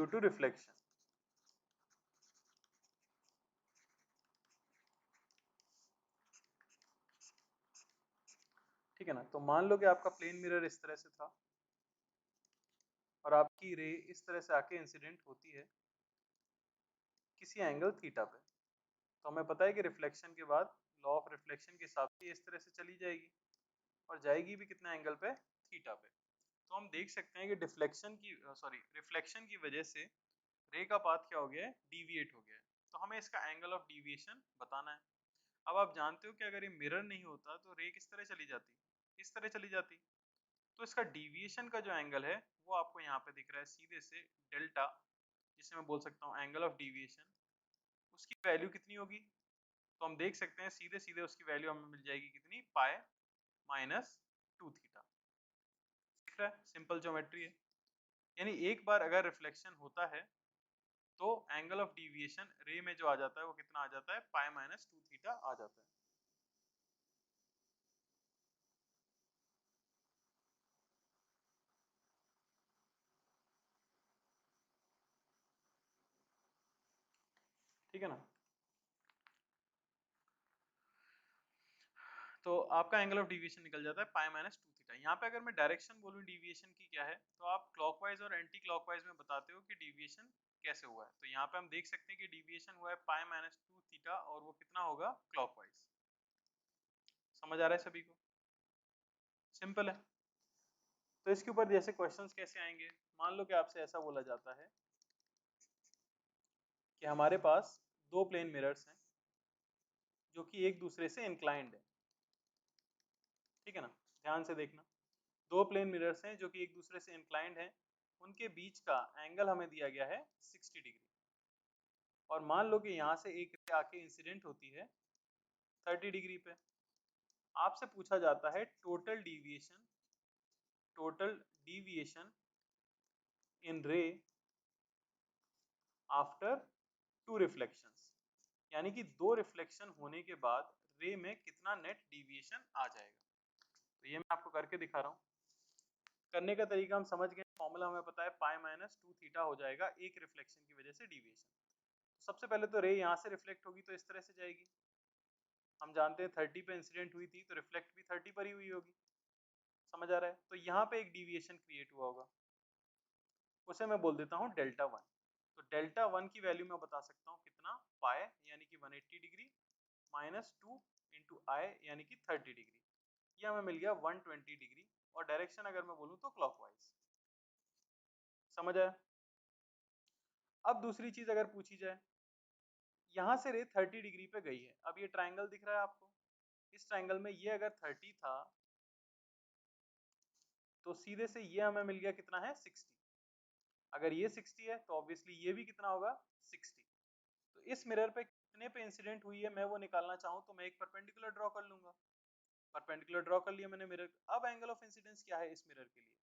Due to reflection. ठीक है ना। तो मान लो कि आपका प्लेन मिरर इस तरह से था और आपकी रे इस तरह से आके इंसिडेंट होती है किसी एंगल थीटा पे। तो हमें पता है कि रिफ्लेक्शन के बाद लॉ ऑफ रिफ्लेक्शन के हिसाब से इस तरह से चली जाएगी और जाएगी भी कितना एंगल पे, थीटा पे। तो हम देख सकते हैं कि रिफ्लेक्शन की वजह से रे का पाथ क्या हो गया है, डीविएट हो गया है। तो हमें इसका एंगल ऑफ डीविएशन बताना है। अब आप जानते हो कि अगर ये मिरर नहीं होता तो रे किस तरह चली जाती, इस तरह चली जाती। तो इसका डीविएशन का जो एंगल है वो आपको यहाँ पे दिख रहा है सीधे से डेल्टा, जिसे मैं बोल सकता हूँ एंगल ऑफ डीविएशन। उसकी वैल्यू कितनी होगी, तो हम देख सकते हैं सीधे सीधे उसकी वैल्यू हमें मिल जाएगी कितनी, पाई माइनस 2 थीटा। दिख रहा है, सिंपल ज्योमेट्री है। यानी एक बार अगर रिफ्लेक्शन होता है तो एंगल ऑफ डीविएशन रे में जो आ जाता है वो कितना आ जाता है, पाई माइनस 2 थीटा आ जाता है। ठीक है ना। तो आपका एंगल ऑफ डिविएशन निकल जाता है पाई माइनस 2 थीटा। यहाँ पे अगर मैं डायरेक्शन बोलूँ डिविएशन की क्या है, तो आप क्लॉकवाइज और एंटी क्लॉकवाइज में बताते हो कि डिविएशन कैसे हुआ है। तो यहाँ पे हम देख सकते हैं कि डिविएशन हुआ है पाई माइनस 2 थीटा और वो कितना होगा, क्लॉकवाइज। समझ आ रहा है सभी को, सिंपल है। तो इसके ऊपर जैसे क्वेश्चंस कैसे आएंगे, मान लो कि आपसे ऐसा बोला जाता है कि हमारे पास दो प्लेन मिरर्स हैं जो कि एक दूसरे से इंक्लाइंड है। ठीक है ना, ध्यान से देखना। दो प्लेन मिरर्स हैं जो कि एक दूसरे से इंक्लाइंड हैं, उनके बीच का एंगल हमें दिया गया है 60 डिग्री। और मान लो कि यहाँ से एक रे आके इंसिडेंट होती है 30 डिग्री पे। आपसे पूछा जाता है टोटल डिविएशन इन रे आफ्टर टू रिफ्लेक्शंस, यानी कि दो रिफ्लेक्शन होने के बाद रे में कितना नेट डिविएशन आ जाएगा। तो ये मैं आपको करके दिखा रहा हूँ। करने का तरीका हम समझ गए, फॉर्मूला हमें पता है पाई माइनस 2 थीटा हो जाएगा एक रिफ्लेक्शन की वजह से डिविएशन। तो सबसे पहले तो रे यहाँ से रिफ्लेक्ट होगी तो इस तरह से जाएगी। हम जानते हैं 30 पे इंसिडेंट हुई थी तो रिफ्लेक्ट भी 30 पर ही हुई होगी। समझ आ रहा है। तो यहाँ पे एक डिविएशन क्रिएट हुआ होगा, उसे मैं बोल देता हूँ डेल्टा वन। तो डेल्टा वन की वैल्यू मैं बता सकता हूँ कितना, पाई यानी कि 180 डिग्री माइनस 2 इंटू आई यानी कि 30 डिग्री। ये हमें मिल गया 120 डिग्री। और डायरेक्शन अगर मैं बोलूँ तो क्लॉकवाइज। समझ आया। अब दूसरी चीज अगर पूछी जाए, यहाँ से रे 30 डिग्री पे गई है। अब ये ट्राइंगल दिख रहा है आपको, इस ट्राइंगल में ये अगर 30 था तो सीधे से ये हमें मिल गया कितना है, 60। अगर ये 60 है तो ऑब्वियसली ये भी कितना होगा, 60। तो इस मिरर पे कितने पे इंसिडेंट हुई है मैं वो निकालना चाहूँ तो मैं एक परपेंडिकुलर ड्रॉ कर लूंगा। परपेंडिकुलर ड्रॉ कर लिया मैंने मिरर। अब एंगल ऑफ इंसिडेंस क्या है इस मिरर के लिए,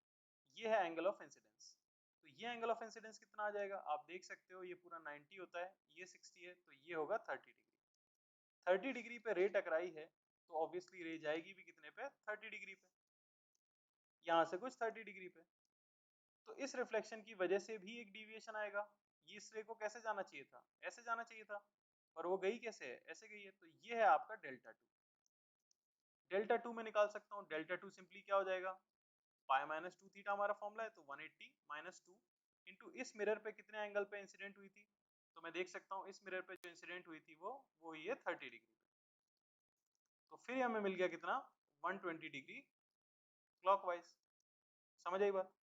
ये है एंगल ऑफ इंसिडेंस। तो ये एंगल ऑफ इंसिडेंस कितना आ जाएगा, आप देख सकते हो ये पूरा 90 होता है, ये 60 है तो ये होगा 30 डिग्री। 30 डिग्री पे रे टकराई है तो ऑब्वियसली रे जाएगी भी कितने पे, 30 डिग्री पे। यहाँ से कुछ 30 डिग्री पे। तो इस रिफ्लेक्शन की वजह से भी एक डिविएशन आएगा। ये इस रे को कैसे जाना चाहिए था, ऐसे जाना चाहिए था, और वो गई कैसे है, ऐसे गई है। तो ये है आपका डेल्टा टू। डेल्टा टू में निकाल सकता हूँ। डेल्टा टू सिंपली क्या हो जाएगा, पाई माइनस 2 थीटा हमारा फॉर्मूला है, तो 180 माइनस 2 इंटू इस मिरर पे कितने एंगल पे इंसिडेंट हुई थी। तो मैं देख सकता हूँ इस मिरर पे जो इंसिडेंट हुई थी वो हुई है 30 डिग्री पे। तो फिर हमें मिल गया कितना, 120 डिग्री क्लॉकवाइज। समझ आई बात।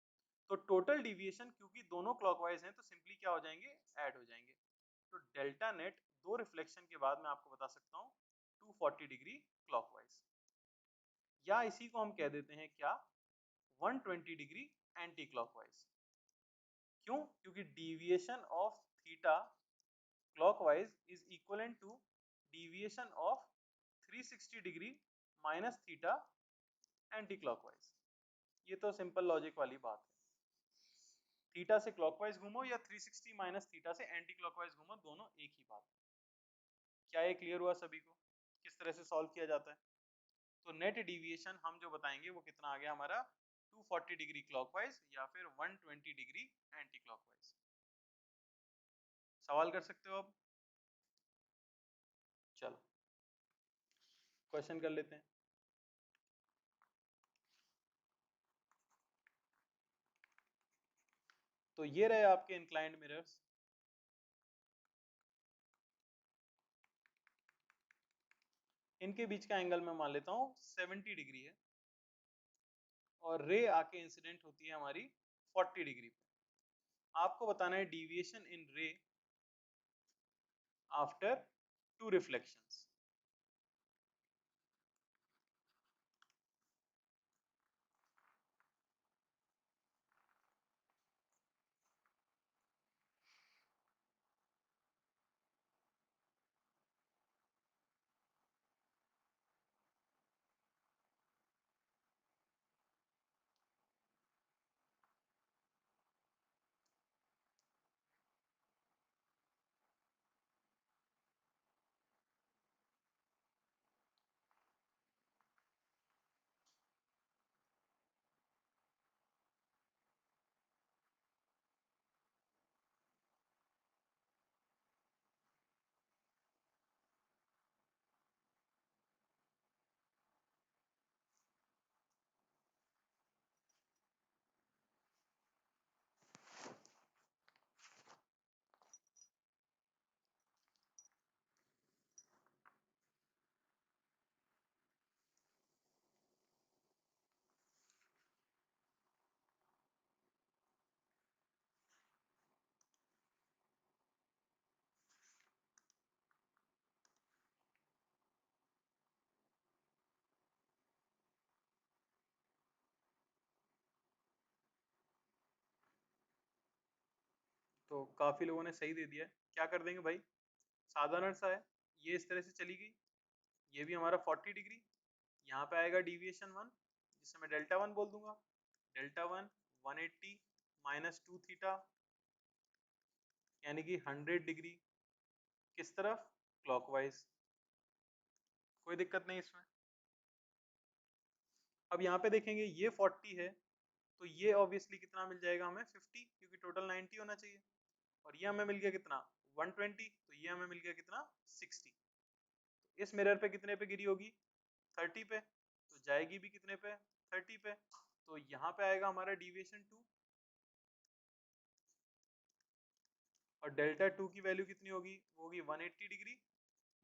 तो टोटल डिविएशन क्योंकि दोनों क्लॉकवाइज हैं तो सिंपली क्या हो जाएंगे, ऐड हो जाएंगे। तो डेल्टा नेट दो रिफ्लेक्शन के बाद मैं आपको बता सकता हूँ 240 डिग्री क्लॉकवाइज, या इसी को हम कह देते हैं क्या, 120 डिग्री एंटी क्लॉकवाइज। क्यों, क्योंकि deviation of theta clockwise is equivalent to deviation of 360 degree minus theta anti clockwise. ये तो सिंपल लॉजिक वाली बात है। थीटा से क्लॉकवाइज घूमो या 360 माइनस थीटा से एंटी क्लॉकवाइज घूमो, दोनों एक ही बात है। क्या ये क्लियर हुआ सभी को, किस तरह से सॉल्व किया जाता है। तो नेट डिविएशन हम जो बताएंगे वो कितना आ गया हमारा, 240 डिग्री क्लॉकवाइज या फिर 120 डिग्री एंटी क्लॉकवाइज। सवाल कर सकते हो आप। चलो क्वेश्चन कर लेते हैं। तो ये रहे आपके इंक्लाइंड मिरर्स। इनके बीच का एंगल मैं मान लेता हूँ 70 डिग्री है, और रे आके इंसिडेंट होती है हमारी 40 डिग्री पे। आपको बताना है डिविएशन इन रे आफ्टर टू रिफ्लेक्शंस। तो काफी लोगों ने सही दे दिया है। क्या कर देंगे भाई, साधारण सा है, ये इस तरह से चली गई, ये भी हमारा 40 डिग्री, यहाँ पे आएगा डिविएशन 1, जिसे मैं डेल्टा 1 बोल दूंगा। डेल्टा 1 180 माइनस 2 थीटा, यानी कि 100 डिग्री। किस तरफ, क्लॉकवाइज। कोई दिक्कत नहीं इसमें। अब यहाँ पे देखेंगे ये 40 है, तो ये ऑब्वियसली कितना मिल जाएगा हमें, 50, क्योंकि टोटल 90 होना चाहिए। और ये हमें मिल गया कितना, 120, तो ये हमें मिल गया कितना, 60। तो इस मिरर पे कितने पे गिरी होगी, 30 पे, तो जाएगी भी कितने पे, 30 पे। तो यहाँ पे आएगा हमारा डिविएशन 2, और डेल्टा 2 की वैल्यू कितनी होगी, वो होगी 180 डिग्री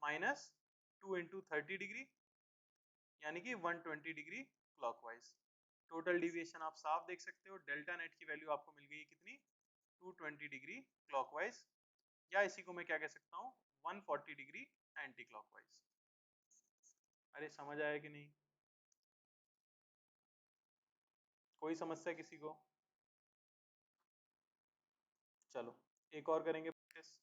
माइनस 2 इंटू 30 डिग्री, यानी कि 120 डिग्री क्लॉकवाइज। टोटल डिविएशन आप साफ देख सकते हो, डेल्टा नेट की वैल्यू आपको मिल गई कितनी, 220 डिग्री क्लॉकवाइज, या इसी को मैं क्या कह सकता हूँ, 140 डिग्री एंटी क्लॉकवाइज। अरे समझ आया कि नहीं, कोई समस्या किसी को। चलो एक और करेंगे प्रैक्टिस।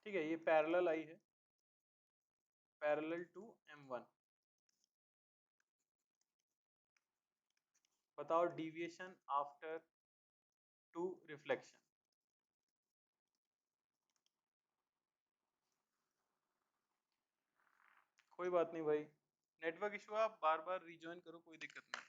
ठीक है, ये पैरेलल आई है, पैरेलल टू M1। बताओ डिविएशन आफ्टर टू रिफ्लेक्शन। कोई बात नहीं भाई, नेटवर्क इशू, आप बार बार रिज्वाइन करो, कोई दिक्कत नहीं।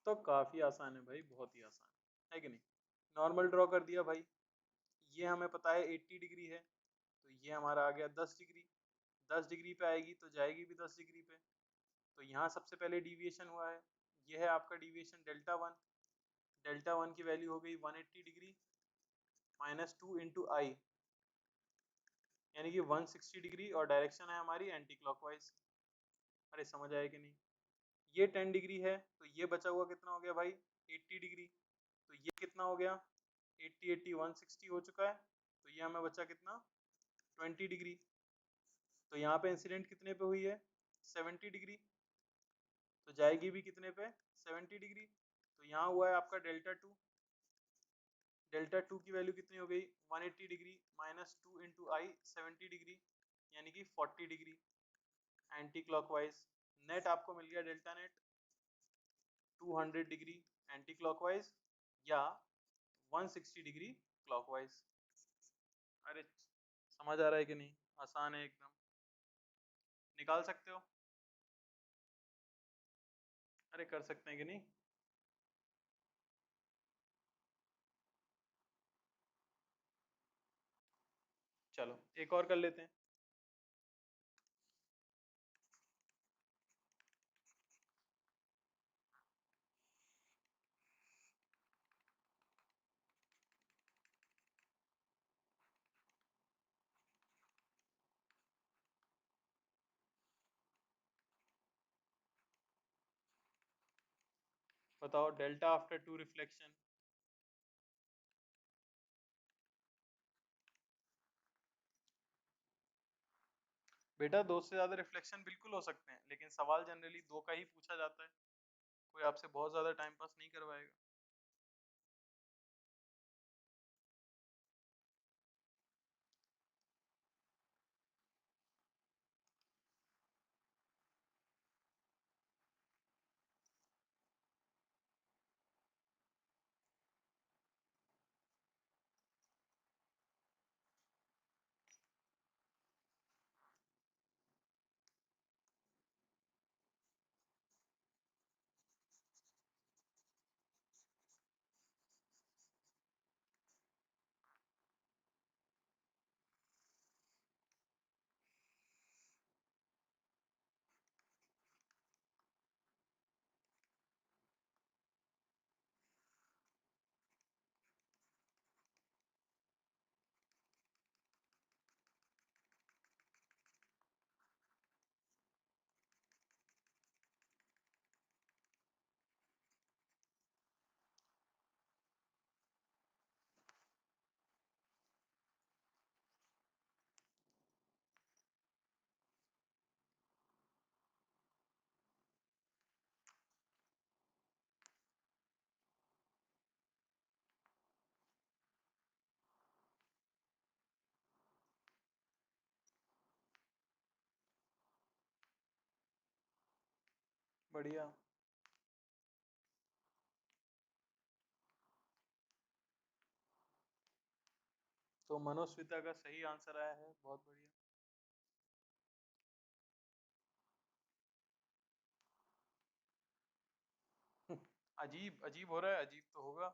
तो काफी आसान है भाई, बहुत ही आसान है कि नहीं। नॉर्मल ड्रॉ कर दिया भाई, ये हमें पता है 80 डिग्री है, तो ये हमारा आ गया 10 डिग्री। 10 डिग्री पे आएगी तो जाएगी भी 10 डिग्री पे। तो यहाँ सबसे पहले डिविएशन हुआ है, ये है आपका deviation delta one. Delta one की वैल्यू हो गई 180 डिग्री माइनस 2 इंटू आई, यानी कि 160 डिग्री, और डायरेक्शन है हमारी एंटी क्लॉकवाइज। अरे समझ आया कि नहीं। ये 10 डिग्री है, तो ये बचा हुआ कितना हो गया भाई, 80 डिग्री। तो ये कितना हो गया, 80 80 160 हो चुका है। तो ये हमें बचा कितना, 20 डिग्री। तो यहाँ पे इंसिडेंट कितने पे हुई है, 70 डिग्री। तो जाएगी भी कितने पे, 70 डिग्री। तो यहाँ हुआ है आपका डेल्टा टू। डेल्टा टू की वैल्यू कितनी हो गई, 180 डिग्री माइनस 2 इंटू आई 70 डिग्री, यानी कि 40 डिग्री एंटी क्लॉकवाइज। नेट आपको मिल गया delta net 200 degree anti clockwise या 160 डिग्री क्लॉकवाइज। अरे समझ आ रहा है कि नहीं, आसान है एकदम, निकाल सकते हो। अरे कर सकते हैं कि नहीं। चलो एक और कर लेते हैं। बताओ डेल्टा आफ्टर टू रिफ्लेक्शन। बेटा दो से ज्यादा रिफ्लेक्शन बिल्कुल हो सकते हैं, लेकिन सवाल जनरली दो का ही पूछा जाता है, कोई आपसे बहुत ज्यादा टाइम पास नहीं करवाएगा। बढ़िया। तो मनोस्विता का सही आंसर आया है, बहुत बढ़िया। अजीब अजीब हो रहा है, अजीब तो होगा।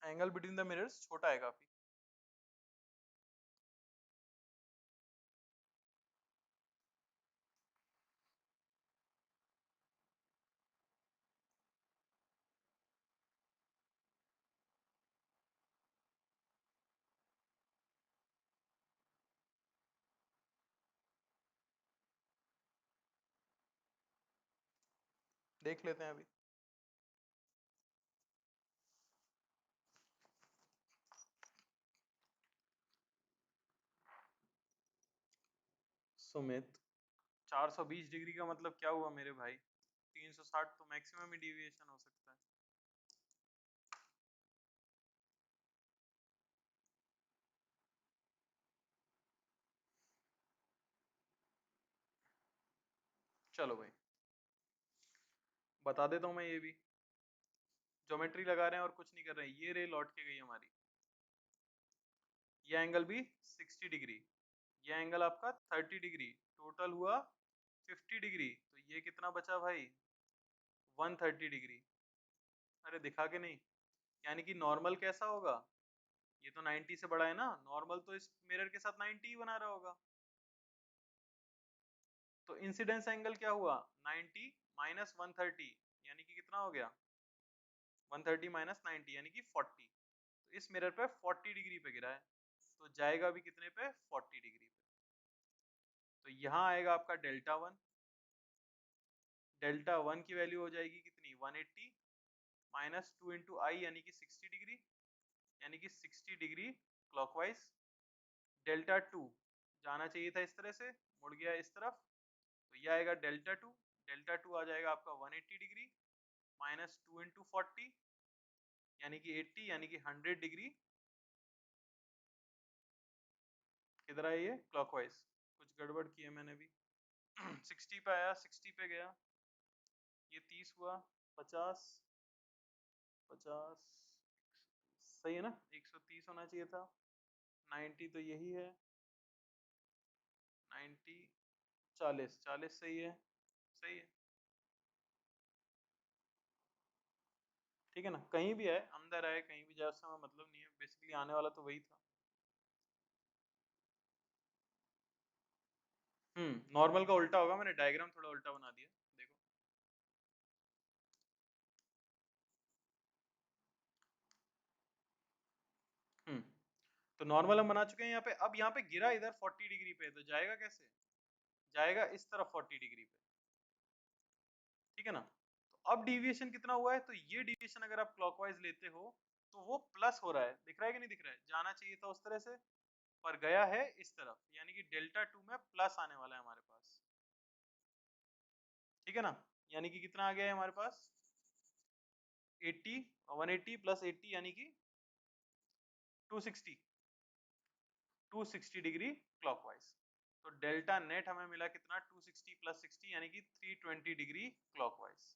एंगल बिटवीन द मिरर्स छोटा है काफी। देख लेते हैं अभी। सुमित, 420 डिग्री का मतलब क्या हुआ मेरे भाई, 360 तो मैक्सिमम ही डिविएशन हो सकता है। चलो भाई बता देता हूँ मैं ये भी। ज्योमेट्री लगा रहे हैं और कुछ नहीं कर रहे हैं, ये रे लौट के गई हमारी, ये एंगल भी 60 डिग्री, ये एंगल आपका 30 डिग्री, टोटल हुआ 50 डिग्री। तो ये कितना बचा भाई, 130 डिग्री। अरे दिखा के नहीं, यानी कि नॉर्मल कैसा होगा, ये तो 90 से बड़ा है ना, नॉर्मल तो इस मिरर के साथ 90 ही बना रहा होगा। तो इंसिडेंस एंगल क्या हुआ, 90 माइनस 130, यानी कि कितना हो गया, 130 माइनस 90 यानी कि 40। तो इस मिरर पे 40 डिग्री पे गिरा है, तो जाएगा भी कितने पे, 40 डिग्री पे। तो यहाँ आएगा आपका डेल्टा वन, डेल्टा वन की वैल्यू हो जाएगी कितनी, 180 माइनस 2 इंटू आई यानी कि 60 डिग्री, यानी कि 60 डिग्री क्लॉकवाइज। डेल्टा टू जाना चाहिए था इस तरह से, मुड़ गया इस तरफ, तो ये आएगा डेल्टा टू, डेल्टा टू आ जाएगा आपका 180 डिग्री माइनस 2 इंटू 40 यानी कि 80 यानी कि 100 डिग्री। किधर है ये, क्लॉकवाइज, कुछ गड़बड़ की है मैंने भी। 60 पे आया, 60 पे गया, ये 30 हुआ, 50, 50 सही है ना, 130 होना चाहिए था, 90 तो यही है, 90, 40, 40 सही है, सही है, ठीक है ना। कहीं भी आए, अंदर आए कहीं भी जाए, उससे हमें मतलब नहीं है, बेसिकली आने वाला तो वही था। नॉर्मल का उल्टा होगा, मैंने डायग्राम थोड़ा उल्टा बना दिया, देखो। तो नॉर्मल हम बना चुके हैं यहाँ पे। अब यहाँ पे गिरा इधर 40 डिग्री पे, तो जाएगा कैसे, जाएगा इस तरफ 40 डिग्री पे, ठीक है ना। तो अब डिविएशन कितना हुआ है, तो ये डिविएशन अगर आप क्लॉकवाइज लेते हो तो वो प्लस हो रहा है, दिख रहा है कि नहीं दिख रहा है, जाना चाहिए था उस तरह से पर गया है इस तरफ, यानी कि डेल्टा टू में प्लस आने वाला है हमारे पास, ठीक है ना। यानी कि कितना आ गया है हमारे पास, 80, 180 प्लस 80 यानी कि 260, 260 डिग्री क्लॉकवाइज। तो डेल्टा नेट हमें मिला कितना, 260 प्लस 60 यानी कि 320 डिग्री क्लॉकवाइज,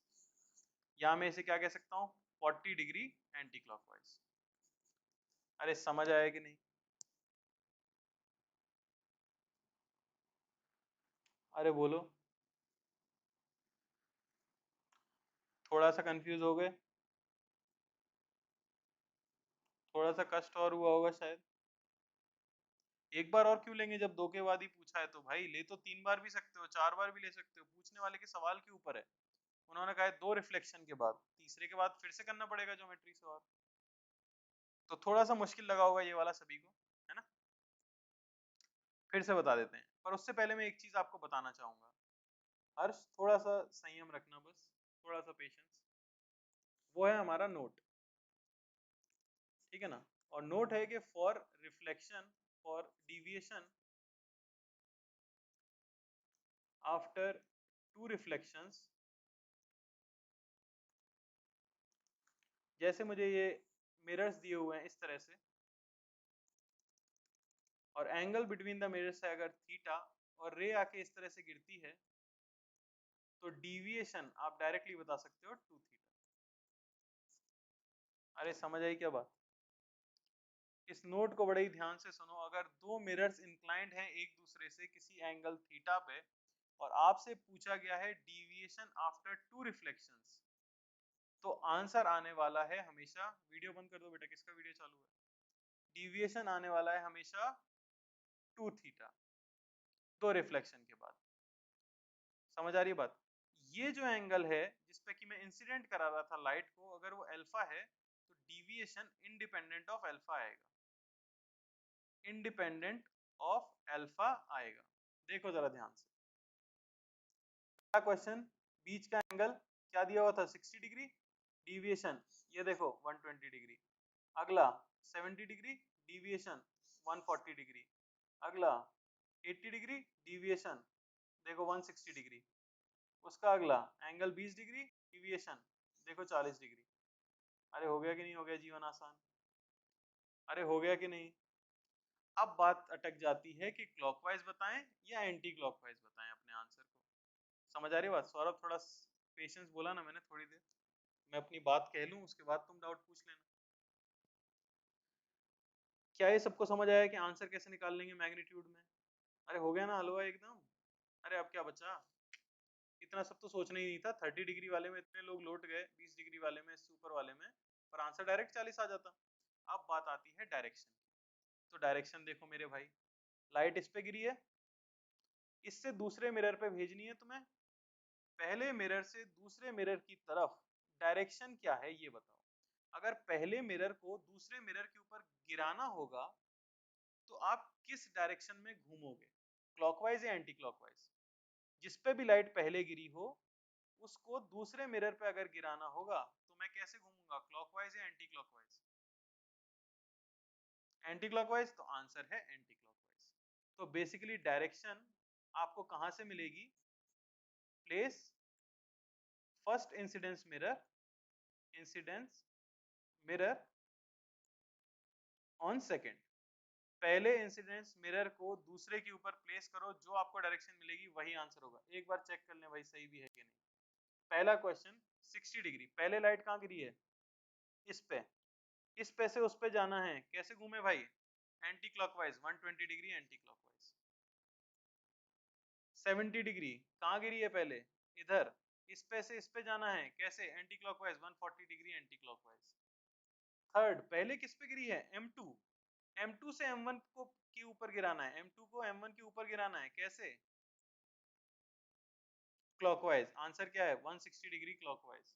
या मैं इसे क्या कह सकता हूँ, 40 डिग्री एंटी क्लॉकवाइज। अरे समझ आया कि नहीं, अरे बोलो, थोड़ा सा कंफ्यूज हो गए, थोड़ा सा कष्ट और हुआ होगा शायद। एक बार और क्यों लेंगे, जब दो के बाद ही पूछा है तो भाई ले तो 3 बार भी सकते हो, 4 बार भी ले सकते हो, पूछने वाले के सवाल के ऊपर है। उन्होंने कहा है 2 रिफ्लेक्शन के बाद, तीसरे के बाद फिर से करना पड़ेगा ज्योमेट्री से, और तो थोड़ा सा मुश्किल लगा होगा ये वाला सभी को, है ना। फिर से बता देते हैं, पर उससे पहले मैं एक चीज आपको बताना चाहूंगा। हर्ष थोड़ा सा संयम रखना, बस थोड़ा सा पेशेंस। वो है हमारा नोट, ठीक है ना। और नोट है कि for reflection, for deviation after 2 reflections, जैसे मुझे ये मिरर्स दिए हुए हैं इस तरह से, और एंगल बिटवीन द मिरर्स है अगर थीटा, और रे आके इस तरह से गिरती है, तो डिविएशन आप डायरेक्टली बता सकते हो 2 थीटा। अरे समझ आई क्या बात, इस नोट को बड़े ही ध्यान से सुनो। अगर दो मिरर्स इंक्लाइंड हैं एक दूसरे से किसी एंगल थीटा पे, और आपसे पूछा गया है डिविएशन आफ्टर 2 रिफ्लेक्शंस, तो आंसर आने वाला है हमेशा, वीडियो बंद कर दो बेटा, किसका वीडियो चालू है, डिविएशन आने वाला है हमेशा 2 थीटा, 2 रिफ्लेक्शन के बाद। समझ आ रही है बात। ये जो एंगल है जिसपे कि मैं इंसिडेंट करा रहा था लाइट को, अगर वो अल्फा है तो डिविएशन इंडिपेंडेंट ऑफ अल्फा आएगा, इंडिपेंडेंट ऑफ अल्फा आएगा। देखो जरा ध्यान से, क्या क्वेश्चन, बीच का एंगल क्या दिया हुआ था, 60 डिग्री, डिविएशन ये देखो 120 डिग्री, अगला 70 डिग्री डिविएशन 140 डिग्री, अगला 80 डिग्री डिविएशन देखो 160 डिग्री, उसका अगला एंगल 20 डिग्री डिविएशन देखो 40 डिग्री। अरे हो गया कि नहीं हो गया जीवन आसान, अरे हो गया कि नहीं। अब बात अटक जाती है कि क्लॉकवाइज बताएं या एंटी क्लॉकवाइज बताएं अपने आंसर को। समझ आ रही बात, सौरभ थोड़ा पेशेंस बोला ना मैंने, थोड़ी देर मैं अपनी बात कह लूं उसके बाद तुम डाउट पूछ लेना। क्या ये सबको समझ आया कि आंसर कैसे निकाल लेंगे मैग्नीट्यूड में। अरे हो गया ना हलवा एकदम, अरे अब क्या बचा, इतना सब तो सोचना ही नहीं था। 30 डिग्री वाले में इतने लोग लौट गए, 20 डिग्री वाले में, सुपर वाले में, पर आंसर डायरेक्ट 40 आ जाता। अब बात आती है डायरेक्शन की। तो डायरेक्शन देखो मेरे भाई, लाइट इस पे गिरी है, इससे दूसरे मिरर पे भेजनी है तुम्हें, पहले मिरर से दूसरे मिरर की तरफ डायरेक्शन क्या है ये बताओ। अगर पहले मिरर को दूसरे मिरर के ऊपर गिराना होगा तो आप किस डायरेक्शन में घूमोगे, क्लॉकवाइज या एंटी क्लॉकवाइज? जिस पे भी लाइट पहले गिरी हो उसको दूसरे मिरर पे अगर गिराना होगा तो मैं कैसे घूमूंगा, क्लॉकवाइज या एंटी क्लॉकवाइज? एंटी क्लॉकवाइज, तो आंसर है एंटी क्लॉकवाइज। तो बेसिकली डायरेक्शन आपको कहां से मिलेगी, place first incidence mirror on second, पहले इंसिडेंस मिरर को दूसरे के ऊपर प्लेस करो, जो आपको डायरेक्शन मिलेगी वही आंसर होगा। एक बार चेक कर लें भाई सही भी है कि नहीं। पहला क्वेश्चन 60 डिग्री, पहले लाइट कहाँ गिरी है, इस पे, इस पे से उस पे जाना है, कैसे घूमे भाई, anti clockwise 120 degree anti clockwise. 70 degree कहाँ गिरी है पहले, इधर, इस पे से इस पे जाना है, कैसे, anti clockwise 140 degree anti clockwise. Third, पहले किस पे गिरी है, M2, M2 से M1 को के ऊपर गिराना है, M2 को M1 के ऊपर गिराना है, कैसे, क्लॉकवाइज। आंसर क्या है, 160 डिग्री क्लॉकवाइज।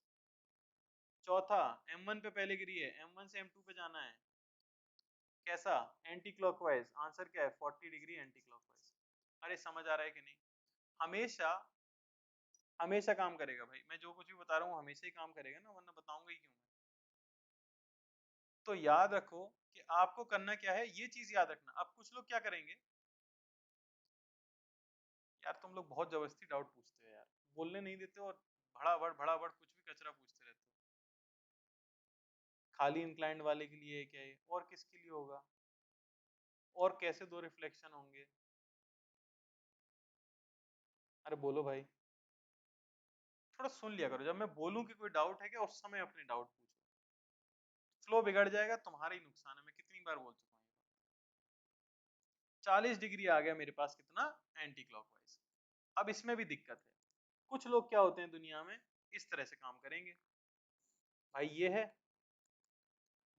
चौथा, M1 पे पहले गिरी है, M1 से M2 पे जाना है, कैसा, एंटी क्लॉकवाइज। आंसर क्या है, 40 डिग्री एंटी क्लॉकवाइज। अरे समझ आ रहा है कि नहीं? हमेशा हमेशा काम करेगा भाई, मैं जो कुछ भी बता रहा हूँ हमेशा ही काम करेगा ना, वरना बताऊंगा ही क्यों मैं। तो याद रखो कि आपको करना क्या है, ये चीज याद रखना। अब कुछ लोग क्या करेंगे, यार तुम लोग बहुत जबरदस्ती डाउट पूछते हो यार, बोलने नहीं देते और भड़ाभड़ कुछ भी कचरा पूछते रहते हो। खाली इंक्लाइंड वाले के लिए क्या है, और किसके लिए होगा, और कैसे दो रिफ्लेक्शन होंगे? अरे बोलो भाई, थोड़ा सुन लिया करो, जब मैं बोलूं कि कोई डाउट है क्या उस समय अपने डाउट पूछो, फ्लो बिगड़ जाएगा, तुम्हारा ही नुकसान है। मैं कितनी बार बोल चुका हूँ। 40 डिग्री आ गया मेरे पास, कितना, एंटी क्लॉकवाइज। अब इसमें भी दिक्कत है, कुछ लोग क्या होते हैं दुनिया में, इस तरह से काम करेंगे। भाई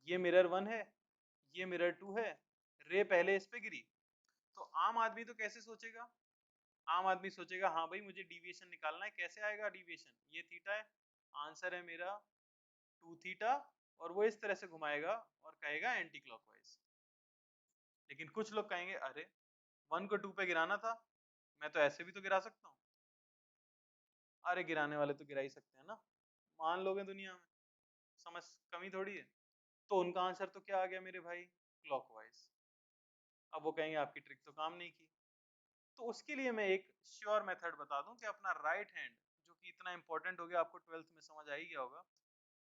ये मिरर 1 है, ये मिरर 2 है, रे पहले इस पे गिरी, तो आम आदमी तो कैसे सोचेगा, आम आदमी सोचेगा हाँ भाई मुझे डिविएशन निकालना है, कैसे आएगा डिविएशन, ये थीटा है, आंसर है मेरा 2 थीटा, और वो इस तरह से घुमाएगा और कहेगा एंटी क्लॉकवाइज। लेकिन कुछ लोग कहेंगे अरे 1 को 2 पे गिराना था, मैं तो ऐसे भी तो गिरा सकता हूँ। अरे गिराने वाले तो गिरा ही सकते हैं ना, मान लोगे दुनिया में, समझ कमी थोड़ी है। तो उनका आंसर तो क्या आ गया मेरे भाई, क्लॉकवाइज। अब वो कहेंगे आपकी ट्रिक तो काम नहीं की। तो उसके लिए मैं एक श्योर मेथड बता दूं कि अपना राइट हैंड, जो कि इतना इंपॉर्टेंट हो गया, आपको 12th में समझ आ ही गया होगा,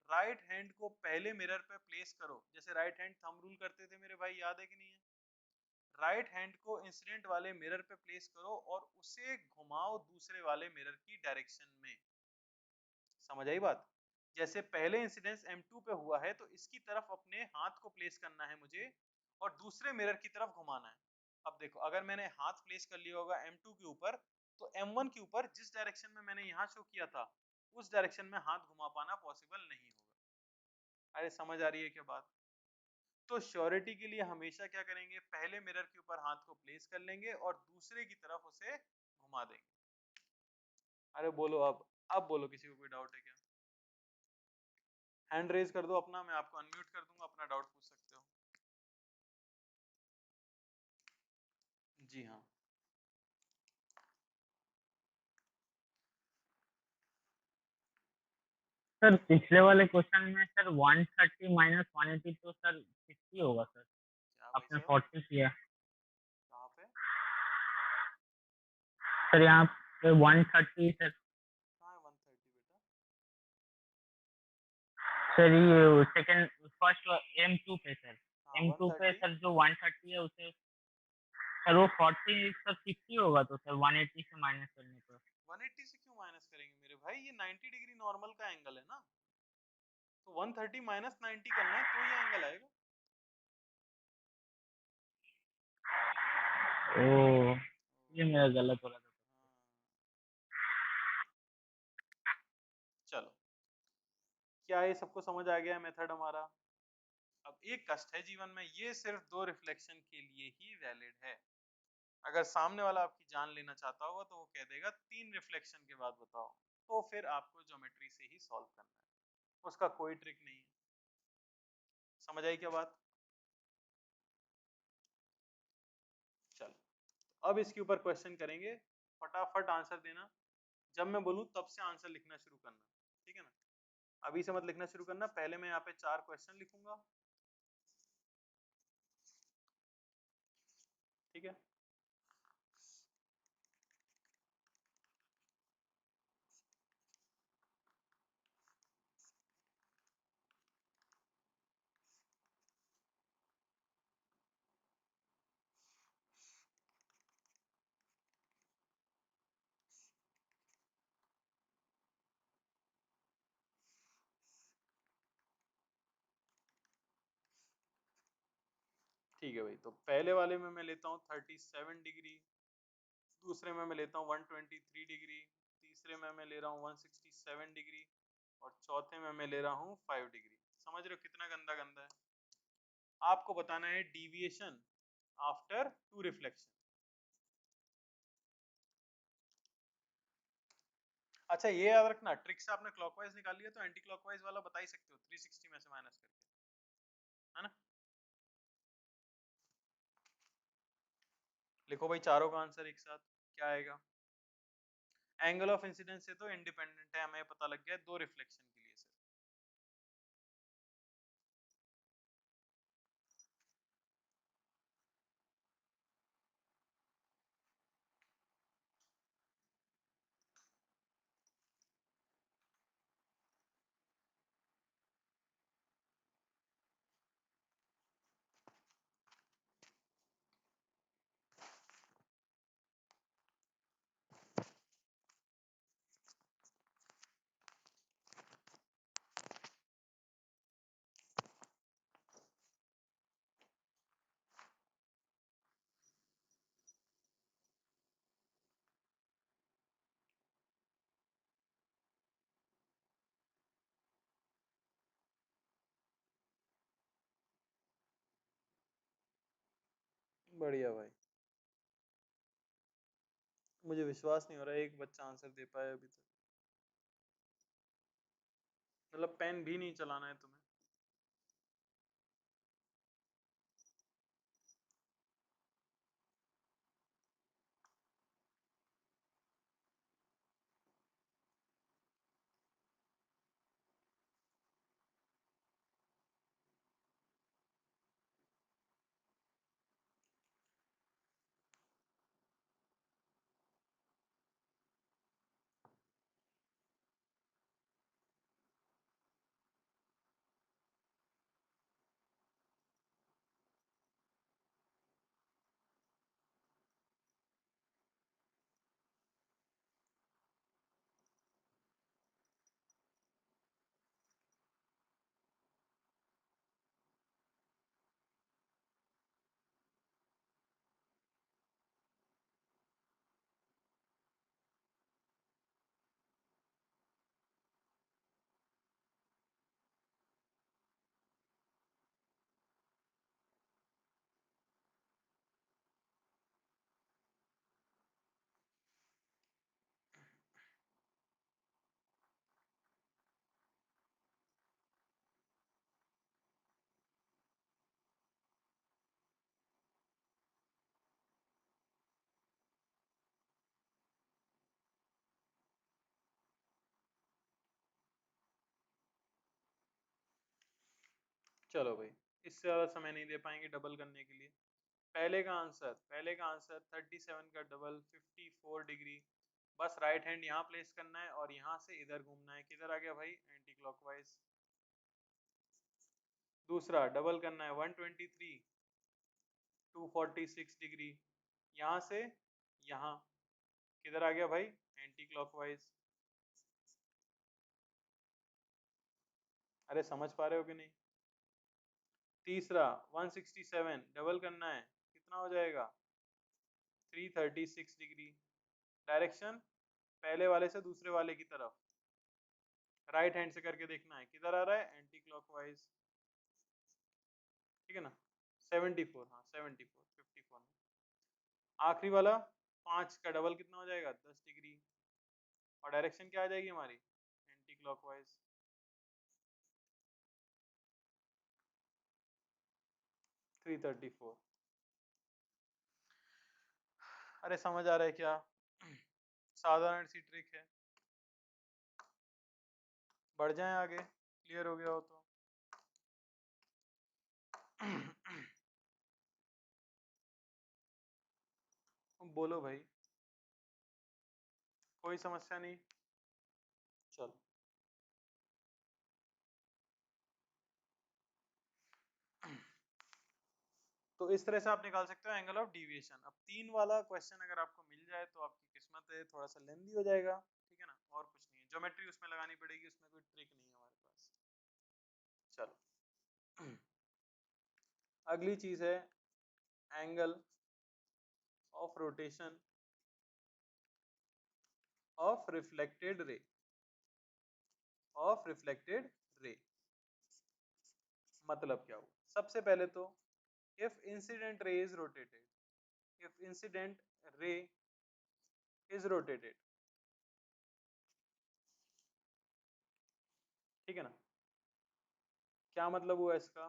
राइट हैंड को पहले मिरर पे प्लेस करो, जैसे राइट हैंड थंब रूल करते थे मेरे भाई, याद है कि नहीं है? राइट हैंड को इंसिडेंट वाले मिरर पे प्लेस करो और उसे घुमाओ दूसरे वाले मिरर की डायरेक्शन में। समझ आई बात? जैसे पहले इंसिडेंस M2 पे हुआ है तो इसकी तरफ अपने हाथ को प्लेस करना है मुझे और दूसरे मिरर की तरफ घुमाना है। अब देखो, अगर मैंने हाथ प्लेस कर लिया होगा M2 के ऊपर, तो M1 के ऊपर जिस डायरेक्शन में मैंने यहाँ शो किया था उस डायरेक्शन में हाथ घुमा पाना पॉसिबल नहीं होगा। अरे समझ आ रही है क्या बात? तो श्योरिटी के लिए हमेशा क्या करेंगे, पहले मिरर के ऊपर हाथ को प्लेस कर लेंगे और दूसरे की तरफ उसे घुमा देंगे। अरे बोलो, अब बोलो, किसी को कोई डाउट है क्या? हैंड रेज कर दो अपना, मैं आपको अनम्यूट कर दूंगा, अपना डाउट पूछ सकते हो। जी हाँ। सर पिछले वाले क्वेश्चन में सर 130 माइनस 180 तो सर 60 होगा सर। क्या भाई आपने साहब, 40 किया। कहाँ पे, सर यहाँ पे 130 सर। कहाँ है 130 बेटा? सर ये सेकंड फर्स्ट M2 पे सर। हाँ M2 पे 130, सर जो 130 है उसे सर वो 40 सर 60 होगा तो सर 180 से माइनस करने पर। 180 से क्यों माइनस करेंगे मेरे भाई, ये 90 डिग्री नॉर्मल का एंगल है ना, तो 130 माइनस 90 करना है तो ये एंगल आएगा। ओ ये मेरा गलत हो रहा था। हाँ, क्या ये सबको समझ आ गया मेथड हमारा? अब एक कष्ट है जीवन में, ये सिर्फ 2 रिफ्लेक्शन के लिए ही वैलिड है। अगर सामने वाला आपकी जान लेना चाहता होगा तो वो कह देगा 3 रिफ्लेक्शन के बाद बताओ, तो फिर आपको ज्योमेट्री से ही सॉल्व करना है, उसका कोई ट्रिक नहीं है। समझ आई क्या बात? चल, अब इसके ऊपर क्वेश्चन करेंगे, फटाफट आंसर देना, जब मैं बोलूं तब से आंसर लिखना शुरू करना, ठीक है ना? अभी से मत लिखना शुरू करना, पहले मैं यहाँ पे 4 क्वेश्चन लिखूंगा, ठीक है? ठीक है भाई, तो पहले वाले में मैं लेता हूँ 37 डिग्री, दूसरे में मैं लेता हूँ 123 डिग्री, तीसरे में मैं ले रहा हूँ 167 डिग्री, और चौथे में मैं ले रहा हूँ 5 डिग्री। समझ रहे हो कितना गंदा गंदा है? आपको बताना है डिविएशन आफ्टर 2 रिफ्लेक्शन। अच्छा ये याद रखना, ट्रिक से आपने क्लॉकवाइज निकाल लिया तो एंटी क्लॉकवाइज वाला बता ही सकते हो 360 में से माइनस करके, है ना? लिखो भाई चारों का आंसर एक साथ, क्या आएगा? एंगल ऑफ इंसिडेंस से तो इंडिपेंडेंट है, हमें पता लग गया 2 रिफ्लेक्शन के लिए सिर्फ। बढ़िया भाई, मुझे विश्वास नहीं हो रहा है एक बच्चा आंसर दे पाया अभी तक, मतलब पेन भी नहीं चलाना है तुम्हें। चलो भाई, इससे ज्यादा समय नहीं दे पाएंगे डबल करने के लिए। पहले का आंसर 37 का डबल 54 डिग्री, बस राइट हैंड यहाँ प्लेस करना है और यहाँ से इधर घूमना है, किधर आ गया भाई? Anti clockwise. दूसरा डबल करना है 123 246 डिग्री, यहाँ से यहाँ, किधर आ गया भाई? Anti clockwise. अरे समझ पा रहे हो कि नहीं? तीसरा 167 डबल करना है, कितना हो जाएगा? 336 डिग्री, डायरेक्शन पहले वाले से दूसरे वाले की तरफ, राइट हैंड से करके देखना है किधर आ रहा है, एंटी क्लॉकवाइज, ठीक है ना। 74, हाँ 74, 54 में। आखिरी वाला 5 का डबल कितना हो जाएगा, 10 डिग्री, और डायरेक्शन क्या आ जाएगी हमारी, एंटी क्लॉकवाइज। थ्री 34। अरे समझ आ रहा है क्या, साधारण सी ट्रिक है, बढ़ जाएं आगे, क्लियर हो गया हो तो। बोलो भाई, कोई समस्या नहीं, चलो। तो इस तरह से आप निकाल सकते हो एंगल ऑफ डिविएशन। अब 3 वाला क्वेश्चन अगर आपको मिल जाए तो आपकी किस्मत है, थोड़ा सा लेंदी हो जाएगा, ठीक है ना, और कुछ नहीं है, ज्योमेट्री उसमें लगानी पड़ेगी, उसमें कोई ट्रिक नहीं है हमारे पास। चलो अगली चीज है angle of rotation of reflected ray, of reflected ray मतलब क्या हुआ। सबसे पहले तो if incident ray is rotated, if incident ray is rotated, ठीक है ना, क्या मतलब हुआ इसका,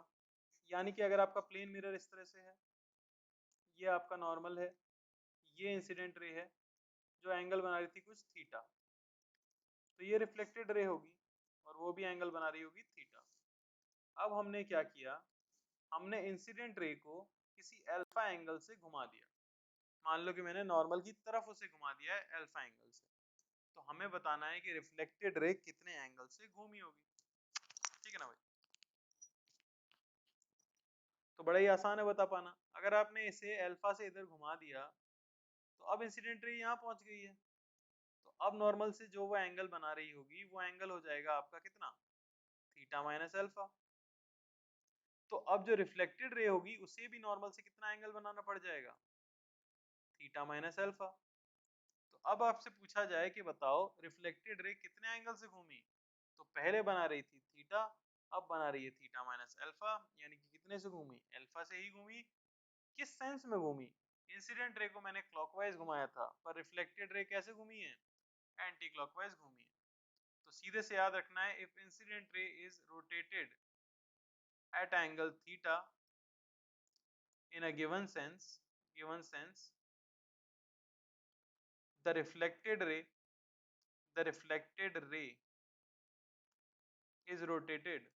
यानी कि अगर आपका प्लेन मिरर इस तरह से है, ये आपका नॉर्मल है, ये इंसिडेंट रे है जो एंगल बना रही थी कुछ थीटा, तो ये रिफ्लेक्टेड रे होगी और वो भी एंगल बना रही होगी थीटा। अब हमने क्या किया, हमने इंसिडेंट रे को किसी अल्फा एंगल से घुमा दिया, मान लो कि मैंने नॉर्मल की तरफ उसे घुमा दिया है अल्फा एंगल से, तो हमें बताना है कि रिफ्लेक्टेड रे कितने एंगल से घूमी होगी, ठीक है ना भाई। तो बड़ा ही आसान है बता पाना, अगर आपने इसे अल्फा से इधर घुमा दिया तो अब इंसिडेंट रे यहाँ पहुंच गई है, तो अब नॉर्मल से जो वो एंगल बना रही होगी वो एंगल हो जाएगा आपका कितना, थीटा माइनस अल्फा। तो अब जो रिफ्लेक्टेड रे होगी उसे भी नॉर्मल से कितना एंगल बनाना पड़ जाएगा, थीटा माइनस अल्फा। तो अब आपसे पूछा जाए कि बताओ रिफ्लेक्टेड रे कितने एंगल से घूमी, तो पहले बना रही थी थीटा, अब बना रही है थीटा माइनस अल्फा, यानी कि कितने से घूमी, अल्फा से ही घूमी। किस सेंस में घूमी, इंसिडेंट रे को मैंने क्लॉकवाइज घुमाया था, पर रिफ्लेक्टेड रे कैसे घूमी है, एंटी क्लॉकवाइज घूमी है। तो सीधे से याद रखना है, if incident ray is rotated eight angle theta in a given sense the reflected ray is rotated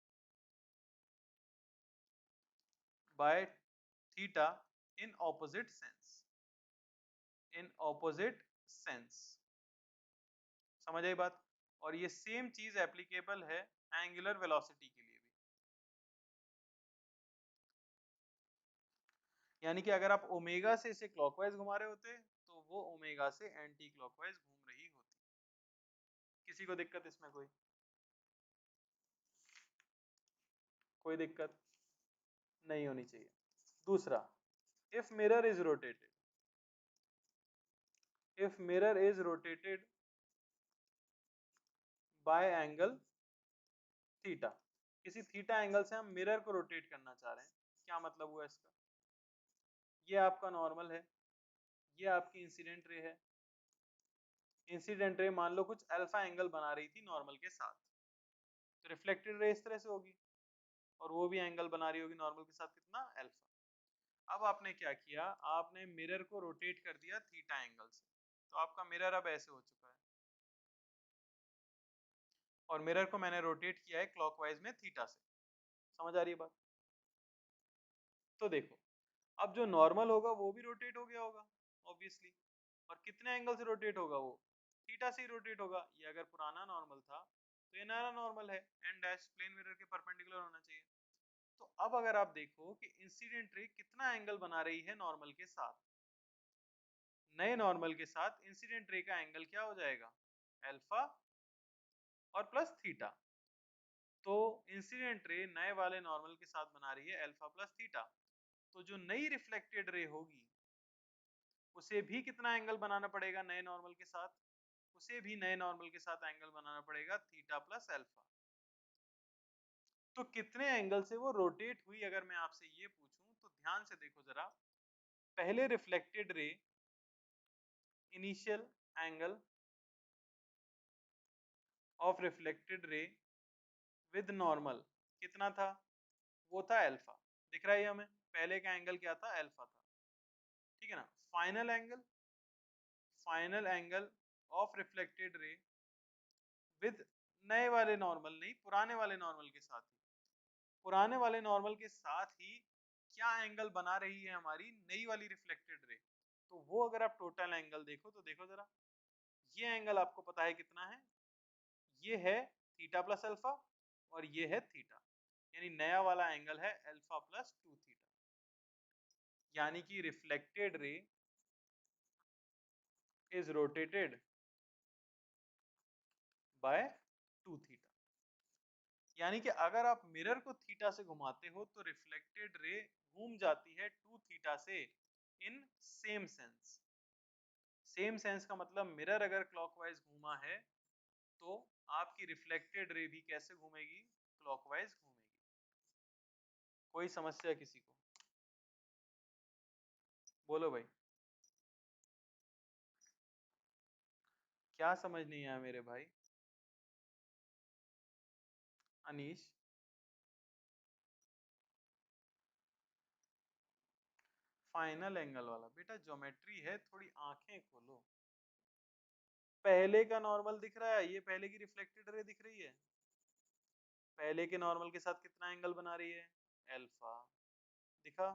by theta in opposite sense, समझ आई बात। और ये सेम चीज एप्लीकेबल है एंगुलर वेलोसिटी के लिए भी, यानी कि अगर आप ओमेगा से इसे क्लॉकवाइज घुमा रहे होते तो वो ओमेगा से एंटी क्लॉकवाइज घूम रही होती। किसी को दिक्कत इसमें, कोई दिक्कत नहीं होनी चाहिए। दूसरा, if mirror is rotated, if mirror is rotated by angle theta, किसी थीटा एंगल से हम मिरर को रोटेट करना चाह रहे हैं, क्या मतलब हुआ इसका, ये आपका नॉर्मल है, ये आपकी इंसिडेंट रे है, इंसिडेंट रे मान लो कुछ अल्फा एंगल बना रही थी नॉर्मल के साथ, तो रिफ्लेक्टेड रे इस तरह से होगी और वो भी एंगल बना रही होगी नॉर्मल के साथ कितना, अल्फा। अब आपने क्या किया, आपने मिरर को रोटेट कर दिया थीटा एंगल से, तो आपका मिरर अब ऐसे हो चुका है, और मिरर को मैंने रोटेट किया है क्लॉकवाइज में थीटा से, समझ आ रही है बात। तो देखो, अब जो नॉर्मल होगा वो भी रोटेट हो गया होगा ऑब्वियसली, और कितने एंगल से रोटेट होगा, वो थीटा से ही रोटेट होगा। ये अगर पुराना नॉर्मल था तो ये नया नॉर्मल है, एंड डैश प्लेन मिरर के परपेंडिकुलर होना चाहिए। तो अब अगर आप देखो कि इंसिडेंट रे कितना एंगल बना रही है नॉर्मल के साथ, नए नॉर्मल के साथ इंसिडेंट रे का एंगल क्या हो जाएगा, अल्फा और प्लस थीटा। तो इंसिडेंट रे नए वाले नॉर्मल के साथ बना रही है अल्फा प्लस थीटा, तो जो नई रिफ्लेक्टेड रे होगी उसे भी कितना एंगल बनाना पड़ेगा नए नॉर्मल के साथ, उसे भी नए नॉर्मल के साथ एंगल बनाना पड़ेगा थीटा प्लस अल्फा। तो कितने एंगल से वो रोटेट हुई अगर मैं आपसे ये पूछूं तो ध्यान से देखो जरा। पहले reflected ray initial angle of reflected ray with normal कितना था? वो था अल्फा। दिख रहा है हमें, पहले का एंगल क्या था? अल्फा था, ठीक है ना। Final angle of reflected ray with नए वाले नॉर्मल, नहीं पुराने वाले नॉर्मल के साथ ही, पुराने वाले नॉर्मल के साथ ही क्या एंगल बना रही है हमारी नई वाली रिफ्लेक्टेड रे। तो वो अगर आप टोटल एंगल देखो तो देखो जरा, ये एंगल आपको पता है कितना है? ये है थीटा प्लस अल्फा और ये है थीटा, यानी नया वाला एंगल है अल्फा प्लस 2 थीटा। यानी कि reflected ray is rotated bye 2 theta. यानी कि अगर आप मिरर को थीटा से घुमाते हो तो रिफ्लेक्टेड रे घूम जाती है 2 थीटा से in same sense. Same sense का मतलब मिरर अगर क्लॉकवाइज घूमा है तो आपकी रिफ्लेक्टेड रे भी कैसे घूमेगी? क्लॉकवाइज घूमेगी। कोई समस्या किसी को? बोलो भाई, क्या समझ नहीं आया मेरे भाई? अनीश, फाइनल एंगल वाला बेटा ज्योमेट्री है, थोड़ी आंखें खोलो। पहले का नॉर्मल दिख रहा है, ये पहले की रिफ्लेक्टेड रे दिख रही है, पहले के नॉर्मल के साथ कितना एंगल बना रही है? अल्फा। दिखा?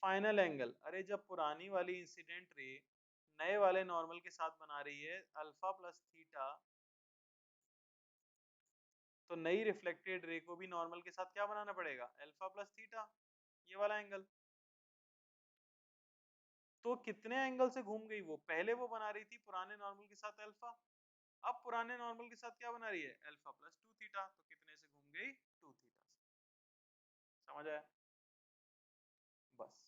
फाइनल एंगल, अरे जब पुरानी वाली इंसिडेंट रे नए वाले नॉर्मल के साथ बना रही है अल्फा प्लस थीटा, तो नई रिफ्लेक्टेड रे को भी नॉर्मल के साथ क्या बनाना पड़ेगा? अल्फा प्लस थीटा, ये वाला एंगल। तो कितने एंगल से घूम गई वो? पहले वो बना रही थी पुराने नॉर्मल के साथ अल्फा, अब पुराने नॉर्मल के साथ क्या बना रही है? Alpha plus 2 theta. तो कितने से घूम गई? 2 थीटा से। समझ आया? बस।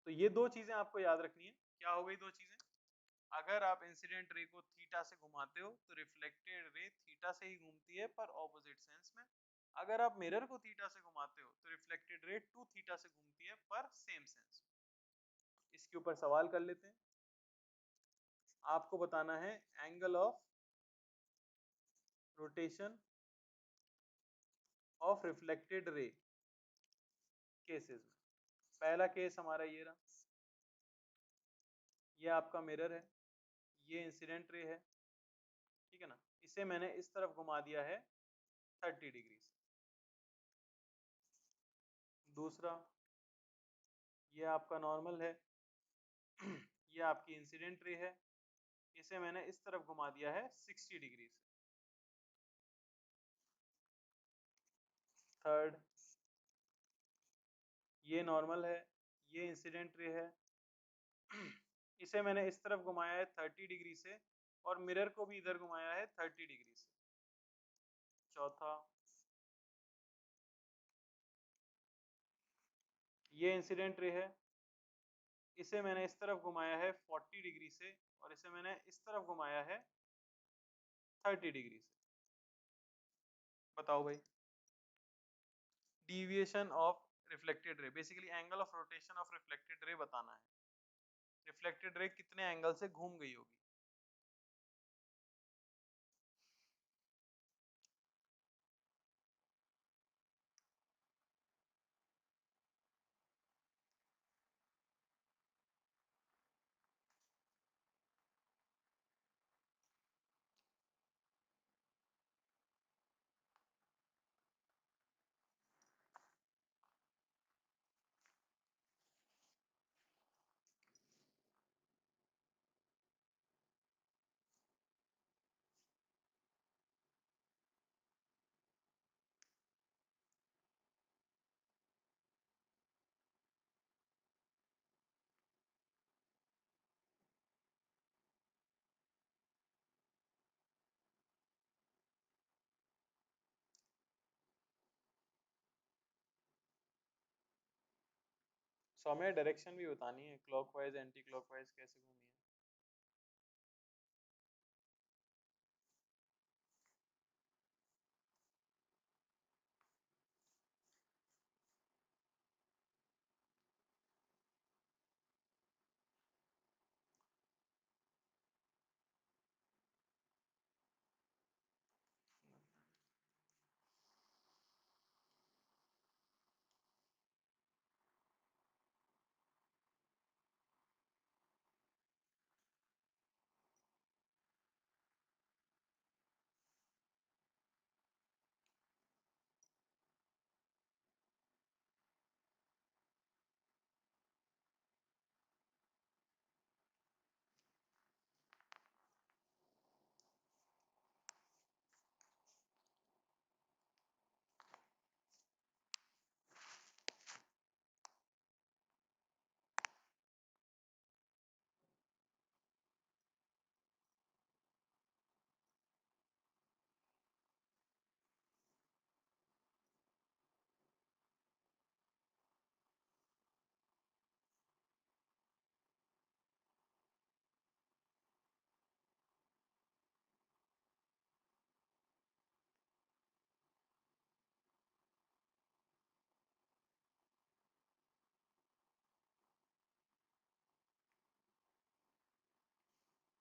तो ये दो चीजें आपको याद रखनी है। क्या हो गई दो चीजें? अगर आप इंसिडेंट रे को थीटा से घुमाते हो तो रिफ्लेक्टेड रे थीटा से ही घूमती है पर ऑपोजिट सेंस में। अगर आप मिरर को थीटा से घुमाते हो तो रिफ्लेक्टेड रे 2 थीटा से घूमती है पर सेम सेंस में। इसके ऊपर सवाल कर लेते हैं। आपको बताना है angle of rotation of reflected ray cases में। पहला केस हमारा ये रहा, ये आपका मिरर है, ये इंसिडेंट रे है, ठीक है ना। इसे मैंने इस तरफ घुमा दिया है 30 डिग्री से। दूसरा, ये आपका नॉर्मल है, ये आपकी इंसिडेंट रे है, इसे मैंने इस तरफ घुमा दिया है 60 डिग्री से। थर्ड, ये नॉर्मल है, ये इंसिडेंट रे है, इसे मैंने इस तरफ घुमाया है 30 डिग्री से और मिरर को भी इधर घुमाया है 30 डिग्री से। चौथा, ये इंसिडेंट रे है, इसे मैंने इस तरफ घुमाया है 40 डिग्री से और इसे मैंने इस तरफ घुमाया है 30 डिग्री से। बताओ भाई, deviation of reflected ray, basically angle of rotation of reflected ray बताना है। रिफ्लेक्टेड रे कितने एंगल से घूम गई होगी? सौम्य डायरेक्शन भी बतानी है, क्लॉकवाइज एंटी क्लॉकवाइज कैसे घूमी है।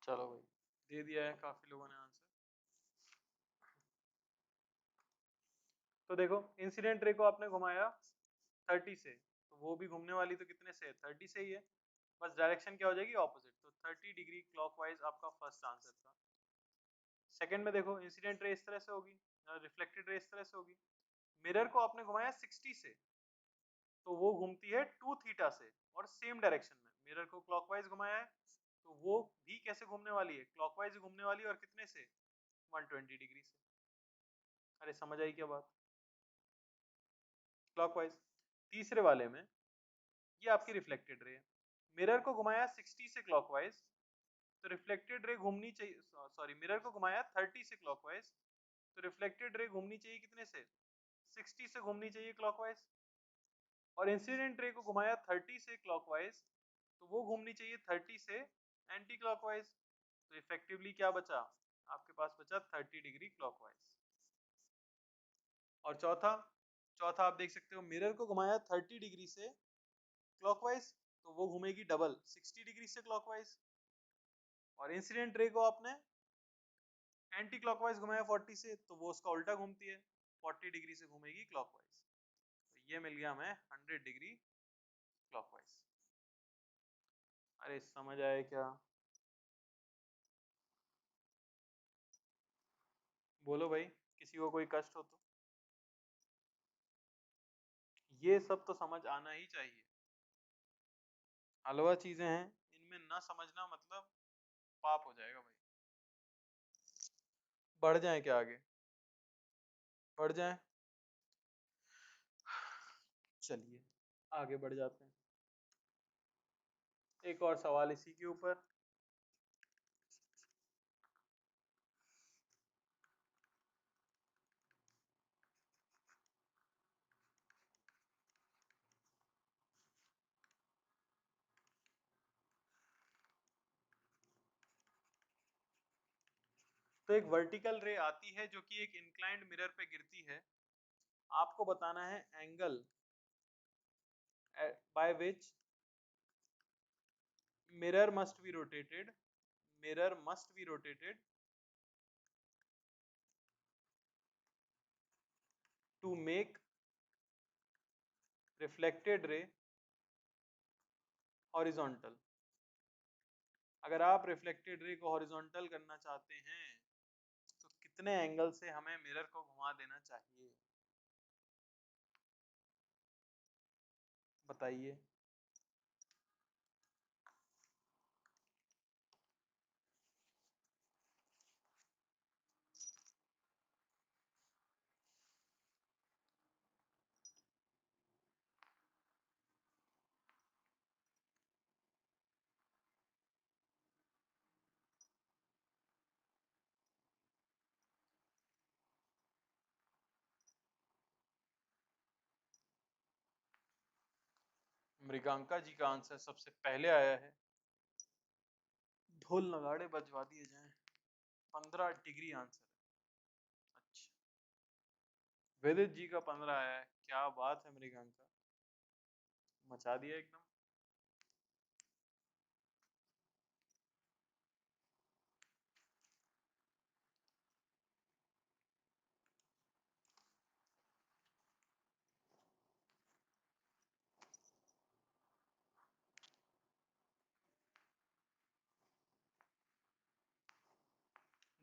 चलो भाई, दे दिया है काफी लोगों ने आंसर। तो देखो इंसिडेंट रे को आपने घुमाया 30 से, तो वो भी घूमने वाली तो कितने से है, 30 से ही है, बस डायरेक्शन क्या हो जाएगी, ऑपोजिट। तो 30 डिग्री क्लॉकवाइज आपका फर्स्ट आंसर था। सेकंड में देखो इंसिडेंट रे इस तरह से होगी, रिफ्लेक्टेड रे इस तरह से होगी। मिरर को आपने घुमाया 60 से, तो वो घूमती है 2 थीटा से और सेम डायरेक्शन में। मिरर को क्लॉकवाइज घुमाया है, तो वो भी कैसे घूमने वाली है, क्लॉकवाइज घूमने वाली है, और कितने से, 120 डिग्री से। अरे समझ आई क्या बात, क्लॉकवाइज। तीसरे वाले में ये आपकी रिफ्लेक्टेड रे है, मिरर को घुमाया 60 से क्लॉकवाइज, तो रिफ्लेक्टेड रे घूमनी चाहिए, सॉरी मिरर को घुमाया 30 से क्लॉकवाइज, तो रिफ्लेक्टेड रे घूमनी चाहिए कितने से, 60 से घूमनी चाहिए क्लॉकवाइज। और इंसिडेंट रे को घुमाया 30 से क्लॉकवाइज, तो वो घूमनी चाहिए 30 से एंटी क्लॉकवाइज। तो इफेक्टिवली क्या बचा, आपके पास बचा 30 डिग्री क्लॉकवाइज। और चौथा, चौथा आप देख सकते हो, मिरर को घुमाया 30 डिग्री से क्लॉकवाइज, तो वो घूमेगी डबल 60 डिग्री से क्लॉकवाइज। और इंसिडेंट रे को आपने एंटी क्लॉकवाइज घुमाया 40 से, तो वो उसका उल्टा घूमती है, 40 डिग्री से घूमेगी क्लॉकवाइज। तो ये मिल गया हमें 100 डिग्री क्लॉकवाइज। अरे समझ आया क्या, बोलो भाई, किसी को कोई कष्ट हो तो। ये सब तो समझ आना ही चाहिए, हलवा चीजें हैं, इनमें ना समझना मतलब पाप हो जाएगा भाई। बढ़ जाए क्या आगे, बढ़ जाए, चलिए आगे बढ़ जाते हैं। एक और सवाल इसी के ऊपर। तो एक वर्टिकल रे आती है जो कि एक इंक्लाइंड मिरर पे गिरती है, आपको बताना है angle by which mirror must be rotated, mirror must be rotated to make reflected ray horizontal। अगर आप रिफ्लेक्टेड रे को हॉरिजॉन्टल करना चाहते हैं, तो कितने एंगल से हमें मिरर को घुमा देना चाहिए, बताइए। मृगांका जी का आंसर सबसे पहले आया है, ढोल नगाड़े बजवा दिए जाएं, 15 डिग्री आंसर है। अच्छा, वेदित जी का 15 आया है, क्या बात है मृगांका, मचा दिया एकदम।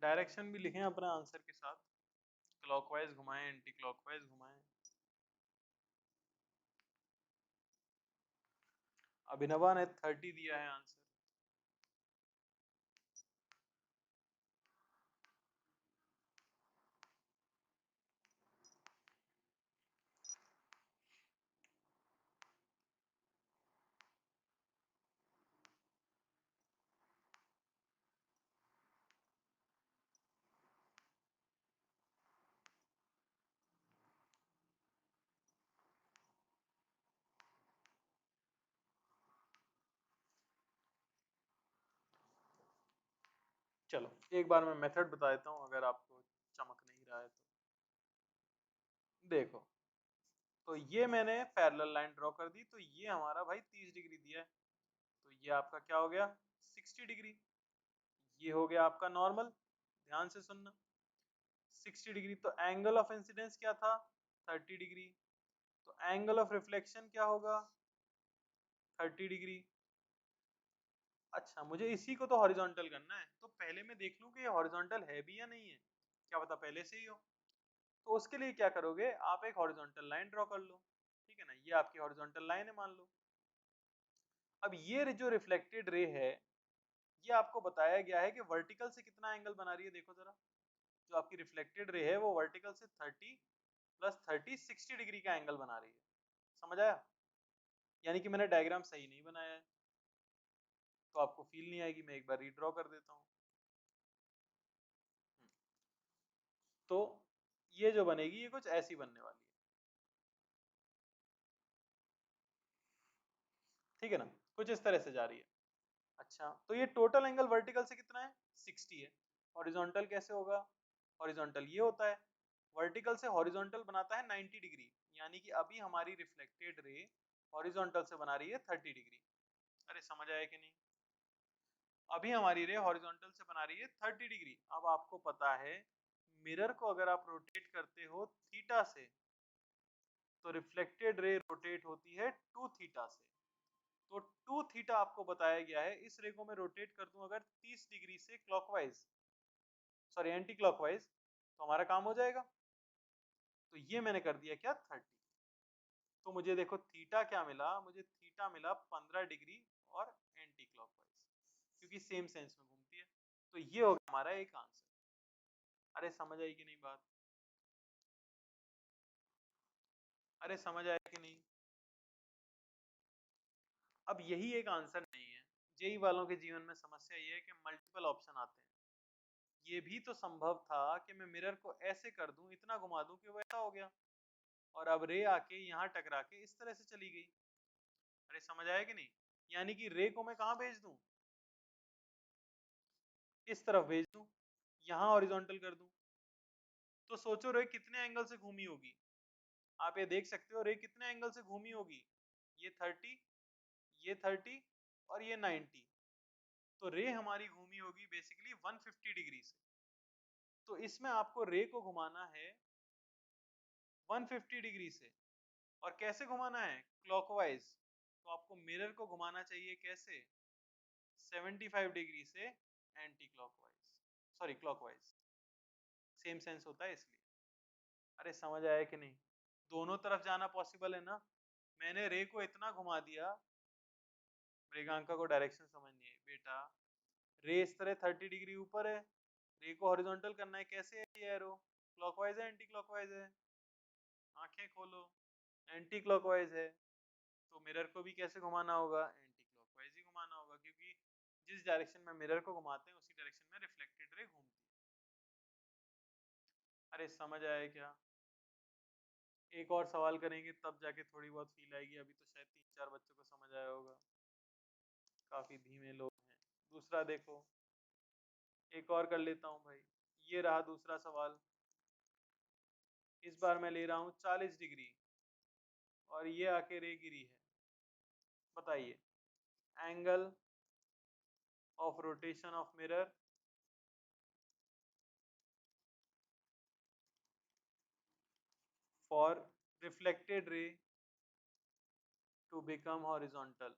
डायरेक्शन भी लिखें अपने आंसर के साथ, क्लॉकवाइज घुमाएं एंटी क्लॉकवाइज घुमाएं। अभिनवा ने 30 दिया है आंसर। चलो एक बार मैं मेथड बता देता हूँ, अगर आपको चमक नहीं रहा है तो। देखो, तो ये मैंने पैरेलल लाइन ड्रॉ कर दी, तो ये हमारा भाई 30 डिग्री दिया है, तो ये आपका क्या हो गया, 60 डिग्री। ये हो गया आपका नॉर्मल, ध्यान से सुनना। 60 डिग्री, तो एंगल ऑफ इंसिडेंस क्या था? 30 डिग्री। तो एंगल ऑफ रिफ्लेक्शन क्या होगा? 30 डिग्री। अच्छा, मुझे इसी को तो हॉरिजॉन्टल करना है, तो पहले मैं देख लूं कि ये हॉरिजॉन्टल है भी या नहीं है, क्या पता पहले से ही हो। तो उसके लिए क्या करोगे, आप एक हॉरिजॉन्टल लाइन ड्रॉ कर लो, ठीक है ना, ये आपकी हॉरिजॉन्टल लाइन है मान लो। अब ये जो रिफ्लेक्टेड रे है, ये आपको बताया गया है कि वर्टिकल से कितना एंगल बना रही है, देखो जरा। जो आपकी रिफ्लेक्टेड रे है वो वर्टिकल से 30 प्लस 30 60 डिग्री का एंगल बना रही है। समझ आया? यानी कि मैंने डायग्राम सही नहीं बनाया है, तो आपको फील नहीं आएगी। मैं एक बार रीड्रॉ कर देता हूँ। तो ये जो बनेगी ये कुछ ऐसी बनने वाली है, ठीक है ना, कुछ इस तरह से जा रही है। अच्छा, तो ये टोटल एंगल वर्टिकल से कितना है? 60 है। हॉरिजॉन्टल कैसे होगा? हॉरिजॉन्टल ये होता है, वर्टिकल से हॉरिजॉन्टल बनाता है 90 डिग्री, यानी कि अभी हमारी रिफ्लेक्टेड रे हॉरिजॉन्टल से बना रही है 30 डिग्री। अरे समझ आया कि नहीं? अभी हमारी रे हॉरिजॉन्टल से बना रही है 30 डिग्री। अब आपको पता है मिरर को अगर आप रोटेट करते हो थीटा से, तो रिफ्लेक्टेड रे रोटेट होती है 2 थीटा से। तो 2 थीटा आपको बताया गया है, इस रे को मैं रोटेट कर दूं अगर 30 डिग्री से क्लॉकवाइज, सॉरी एंटी क्लॉकवाइज, तो हमारा काम हो जाएगा। तो ये मैंने कर दिया क्या, 30। तो मुझे देखो थीटा क्या मिला, मुझे थीटा मिला 15 डिग्री और एंटी क्लॉकवाइज, क्योंकि सेम सेंस में घूमती है। तो ये हो गया हमारा एक आंसर। अरे समझ आई कि नहीं बात? अरे समझ आया कि नहीं? अब यही एक आंसर नहीं है। जेई वालों के जीवन में समस्या ये है कि मल्टीपल ऑप्शन आते हैं। ये भी तो संभव था कि मैं मिरर को ऐसे कर दूं, इतना घुमा दूं कि वो ऐसा हो गया, और अब रे आके यहाँ टकरा के इस तरह से चली गई। अरे समझ आया कि नहीं? यानी कि रे को मैं कहाँ भेज दूं, इस तरफ भेज दूं, यहाँ हॉरिजॉन्टल कर दूं। तो सोचो रे कितने एंगल से घूमी होगी। आप ये देख सकते हो रे कितने एंगल से घूमी होगी, ये 30, ये 30 और ये 90। तो रे हमारी घूमी होगी बेसिकली 150 डिग्री से। तो इसमें आपको रे को घुमाना है 150 डिग्री से, और कैसे घुमाना है, क्लॉकवाइज। तो आपको मिरर को घुमाना चाहिए कैसे, 75 डिग्री से anti clockwise, sorry clockwise, same sense होता है इसलिए। अरे समझ आया कि नहीं? दोनों तरफ जाना पॉसिबल है ना। मैंने रे को इतना घुमा दिया, रेखांका को डायरेक्शन समझनी है बेटा। रे इस तरह 30 डिग्री ऊपर है, रे को हॉरिजॉन्टल करना है, कैसे है ये एरो, क्लॉकवाइज है एंटी क्लॉकवाइज है? आंखें खोलो, एंटी क्लॉकवाइज है। तो मिरर को भी कैसे घुमाना होगा, एंटी क्लॉकवाइज ही घुमाना होगा, क्योंकि जिस डायरेक्शन में मिरर को घुमाते हैं उसी डायरेक्शन में रिफ्लेक्टेड रे घूमती है। अरे समझ आया क्या? एक और सवाल करेंगे तब जाके थोड़ी बहुत फील आएगी, अभी तो शायद 3-4 बच्चों को समझ आया होगा, काफी धीमे लोग हैं। दूसरा देखो, एक और कर लेता हूँ भाई। ये रहा दूसरा सवाल। इस बार मैं ले रहा हूँ 40 डिग्री और ये आके रे गिरी है। बताइए angle of rotation of mirror for reflected ray to become horizontal.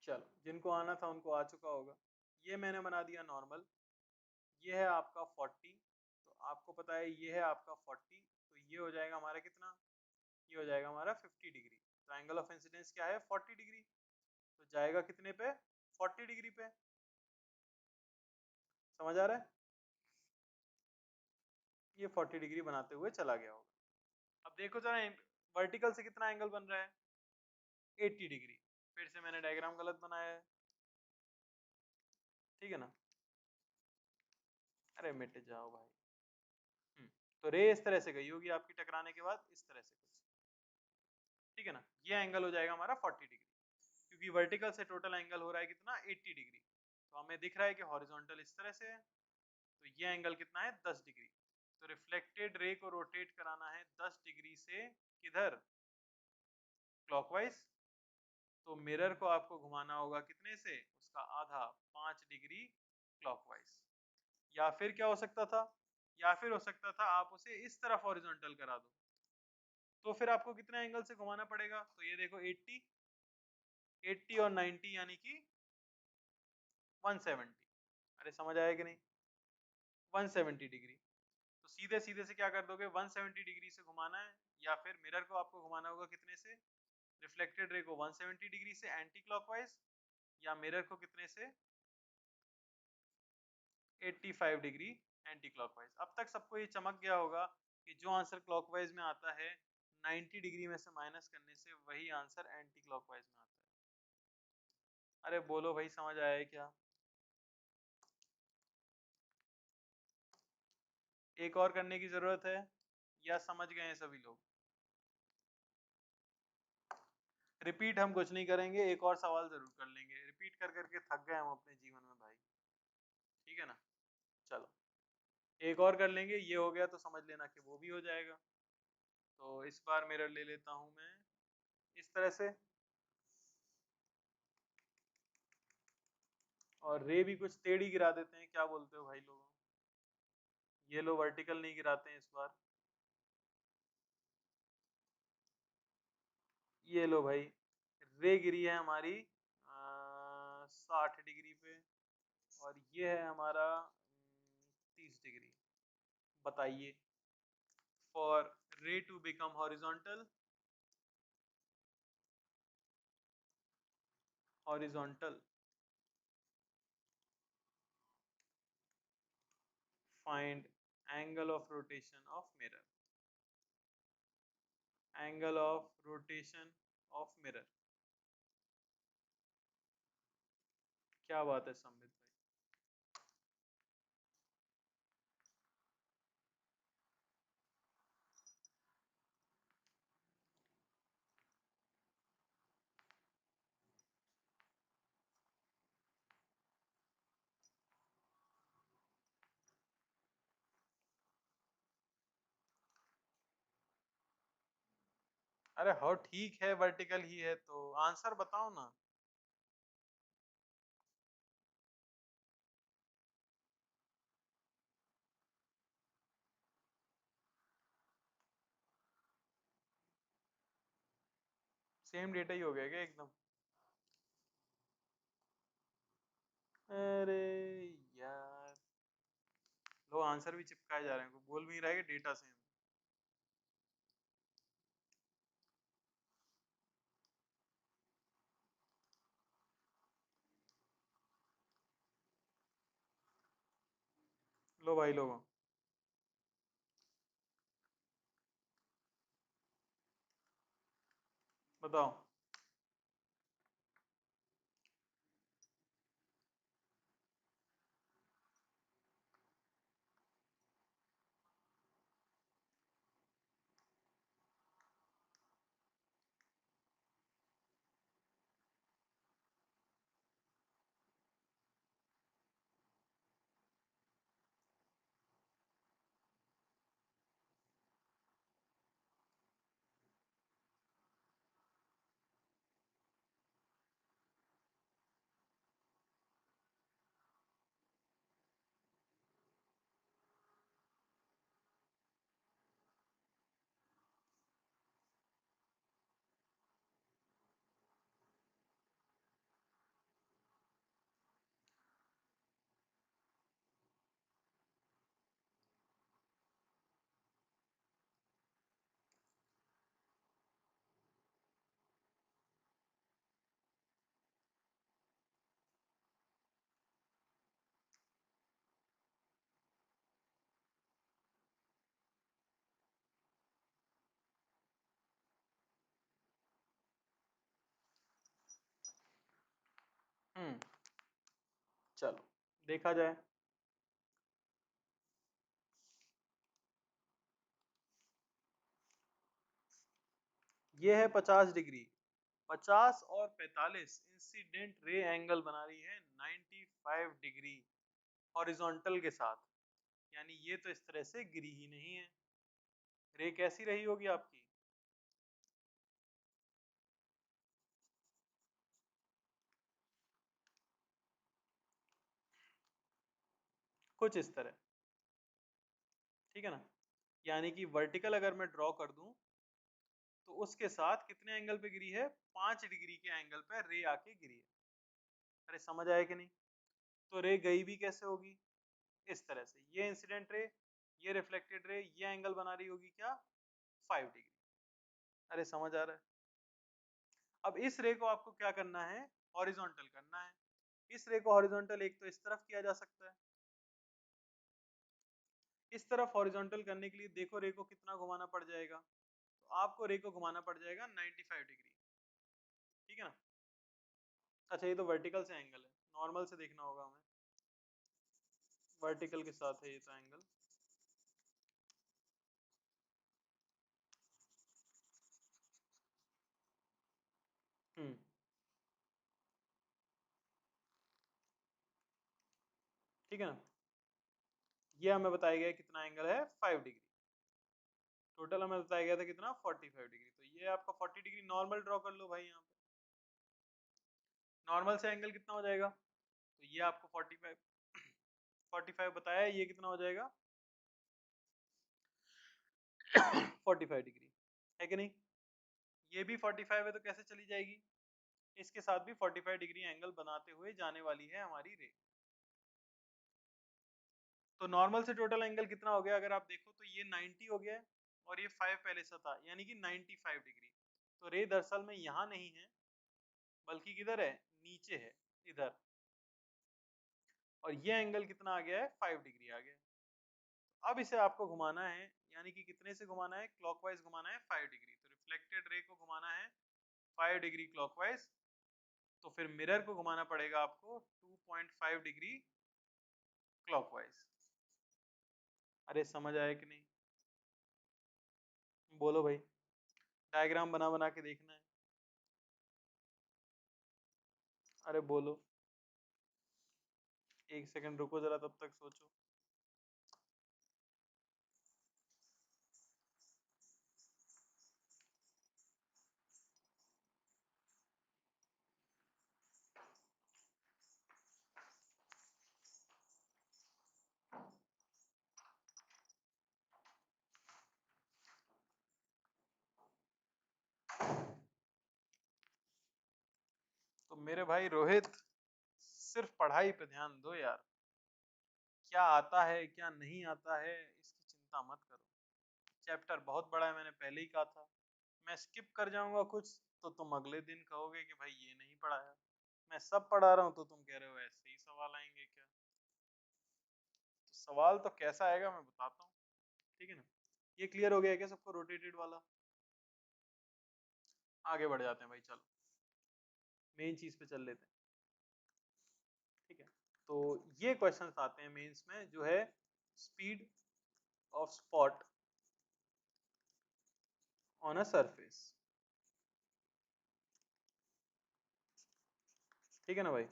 चलो, जिनको आना था उनको आ चुका होगा। ये मैंने बना दिया नॉर्मल। ये है आपका 40, तो आपको पता है ये है आपका 40, तो ये हो जाएगा हमारा कितना, ये हो जाएगा हमारा 50 डिग्री। तो एंगल ऑफ इंसिडेंस क्या है, 40 डिग्री। तो जाएगा कितने पे, 40 डिग्री पे। समझ आ रहा है, ये 40 डिग्री बनाते हुए चला गया होगा। अब देखो जरा वर्टिकल से कितना एंगल बन रहा है, 80 डिग्री। फिर से मैंने डायग्राम गलत बनाया है, ठीक है ना। अरे मिट जाओ भाई। तो रे इस तरह से गई होगी आपकी टकराने के बाद, इस तरह से कुछ, ठीक है ना। ये एंगल हो जाएगा हमारा 40 डिग्री, क्योंकि वर्टिकल से टोटल एंगल हो रहा है कितना, 80 डिग्री। तो हमें दिख रहा है कि हॉरिजॉन्टल इस तरह से है, तो ये एंगल कितना है, 10 डिग्री। तो रिफ्लेक्टेड रे को रोटेट कराना है 10 डिग्री से, किधर, क्लॉकवाइज। तो मिरर को आपको घुमाना होगा कितने से, उसका आधा, 5 डिग्री क्लॉकवाइज। या फिर क्या हो सकता था, या फिर हो सकता था आप उसे इस तरफ हॉरिजॉन्टल करा दो। तो फिर आपको कितने एंगल से घुमाना पड़ेगा, तो ये देखो 80, 80 और 90 यानी कि 170। अरे समझ आया कि नहीं, 170 डिग्री। तो सीधे सीधे से क्या कर दोगे, 170 डिग्री से घुमाना है, या फिर मिरर को आपको घुमाना होगा कितने से, रिफ्लेक्टेड रे को 170 डिग्री से एंटी क्लॉकवाइज, या मिरर को कितने से, 85 डिग्री एंटी क्लॉकवाइज। अब तक सबको ये चमक गया होगा कि जो आंसर क्लॉकवाइज में आता है 90 डिग्री में से माइनस करने से वही आंसर एंटी क्लॉकवाइज में आता है। अरे बोलो भाई, समझ आया है क्या। एक और करने की जरूरत है, या समझ गए हैं सभी लोग। रिपीट हम कुछ नहीं करेंगे, एक और सवाल जरूर कर लेंगे, रिपीट कर करके थक गए हम अपने जीवन में भाई, ठीक है ना। चलो एक और कर लेंगे, ये हो गया तो समझ लेना कि वो भी हो जाएगा। तो इस बार मिरर ले लेता हूं मैं इस तरह से, और रे भी कुछ टेढ़ी गिरा देते हैं, क्या बोलते हो भाई लोगों। ये लो वर्टिकल नहीं गिराते हैं इस बार, ये लो भाई, रे गिरी है हमारी 60 डिग्री पे, और ये है हमारा 30 डिग्री। बताइए, for ray to become horizontal, horizontal find angle of rotation of mirror, angle of rotation of mirror। क्या बात है संबित भाई। अरे हो ठीक है, वर्टिकल ही है तो आंसर बताओ ना। सेम डेटा ही हो गया क्या एकदम। अरे यार, लो आंसर भी चिपकाए जा रहे हैं, कोई बोल भी नहीं रहा है कि डेटा सेम। लो भाई लोगों, बताओ। चलो देखा जाए। ये है 50 डिग्री, 50 और 45 इंसिडेंट रे एंगल बना रही है 95 डिग्री हॉरिजॉन्टल के साथ, यानी ये तो इस तरह से गिरी ही नहीं है। रे कैसी रही होगी आपकी? कुछ इस तरह, ठीक है ना। यानी कि वर्टिकल अगर मैं ड्रॉ कर दूं तो उसके साथ कितने एंगल पे गिरी है? 5 डिग्री के एंगल पे रे आके गिरी है। अरे समझ आया कि नहीं? तो रे गई भी कैसे होगी? इस तरह से, ये इंसिडेंट रे, ये रिफ्लेक्टेड रे, ये एंगल बना रही होगी क्या? 5 डिग्री। अरे समझ आ रहा है? अब इस रे को आपको क्या करना है? हॉरिजॉन्टल करना है। इस रे को हॉरिजॉन्टल एक तो इस तरफ किया जा सकता है, इस तरफ हॉरिजॉन्टल करने के लिए देखो रे को कितना घुमाना पड़ जाएगा, तो आपको रे को घुमाना पड़ जाएगा 95 डिग्री, ठीक है ना। अच्छा ये तो वर्टिकल से एंगल है, नॉर्मल से देखना होगा हमें। वर्टिकल के साथ है ये तो एंगल। हम्म, ठीक है ना। ये हमें बताया गया कितना एंगल है? 5 डिग्री। टोटल हमें बताया गया था कितना? 45 डिग्री। तो ये आपका 40 डिग्री नॉर्मल ड्रॉ कर लो भाई। यहाँ पे नॉर्मल से एंगल कितना हो जाएगा? तो ये आपको 45 बताया है, ये कितना हो जाएगा? 45 डिग्री, है कि नहीं? ये भी 45 है तो कैसे चली जाएगी? इसके साथ भी 45 डिग्री एंगल बनाते हुए जाने वाली है हमारी रे। तो नॉर्मल से टोटल एंगल कितना हो गया? अगर आप देखो तो ये 90 हो गया है और ये 5 पहले से था, यानी कि 95 डिग्री। तो रे दरअसल में यहाँ नहीं है, बल्कि किधर है? नीचे है, इधर। और ये एंगल कितना आ गया है? 5 डिग्री आ गया है। अब इसे आपको घुमाना है, यानी कि कितने से घुमाना है? क्लॉकवाइज घुमाना है 5 डिग्री। तो रिफ्लेक्टेड रे को घुमाना है 5 डिग्री क्लॉकवाइज, तो फिर मिरर को घुमाना पड़ेगा आपको 2.5 डिग्री क्लॉकवाइज। अरे समझ आया कि नहीं? बोलो भाई, डायग्राम बना बना के देखना है। अरे बोलो, एक सेकंड रुको जरा, तब तक सोचो। तो मेरे भाई रोहित, सिर्फ पढ़ाई पे ध्यान दो यार। क्या आता है क्या नहीं आता है इसकी चिंता मत करो। चैप्टर बहुत बड़ा है, मैंने पहले ही कहा था। मैं स्किप कर जाऊंगा कुछ तो तुम अगले दिन कहोगे कि भाई ये नहीं पढ़ाया। मैं सब पढ़ा रहा हूँ तो तुम कह रहे हो ऐसे ही सवाल आएंगे क्या? तो सवाल तो कैसा आएगा मैं बताता हूँ, ठीक है ना। ये क्लियर हो गया क्या सबको, रोटेटेड वाला? आगे बढ़ जाते हैं भाई, चलो मेन चीज पे चल लेते हैं, ठीक है। तो ये क्वेश्चंस आते हैं मेंस में, जो है speed of spot on a surface, ठीक है ना भाई।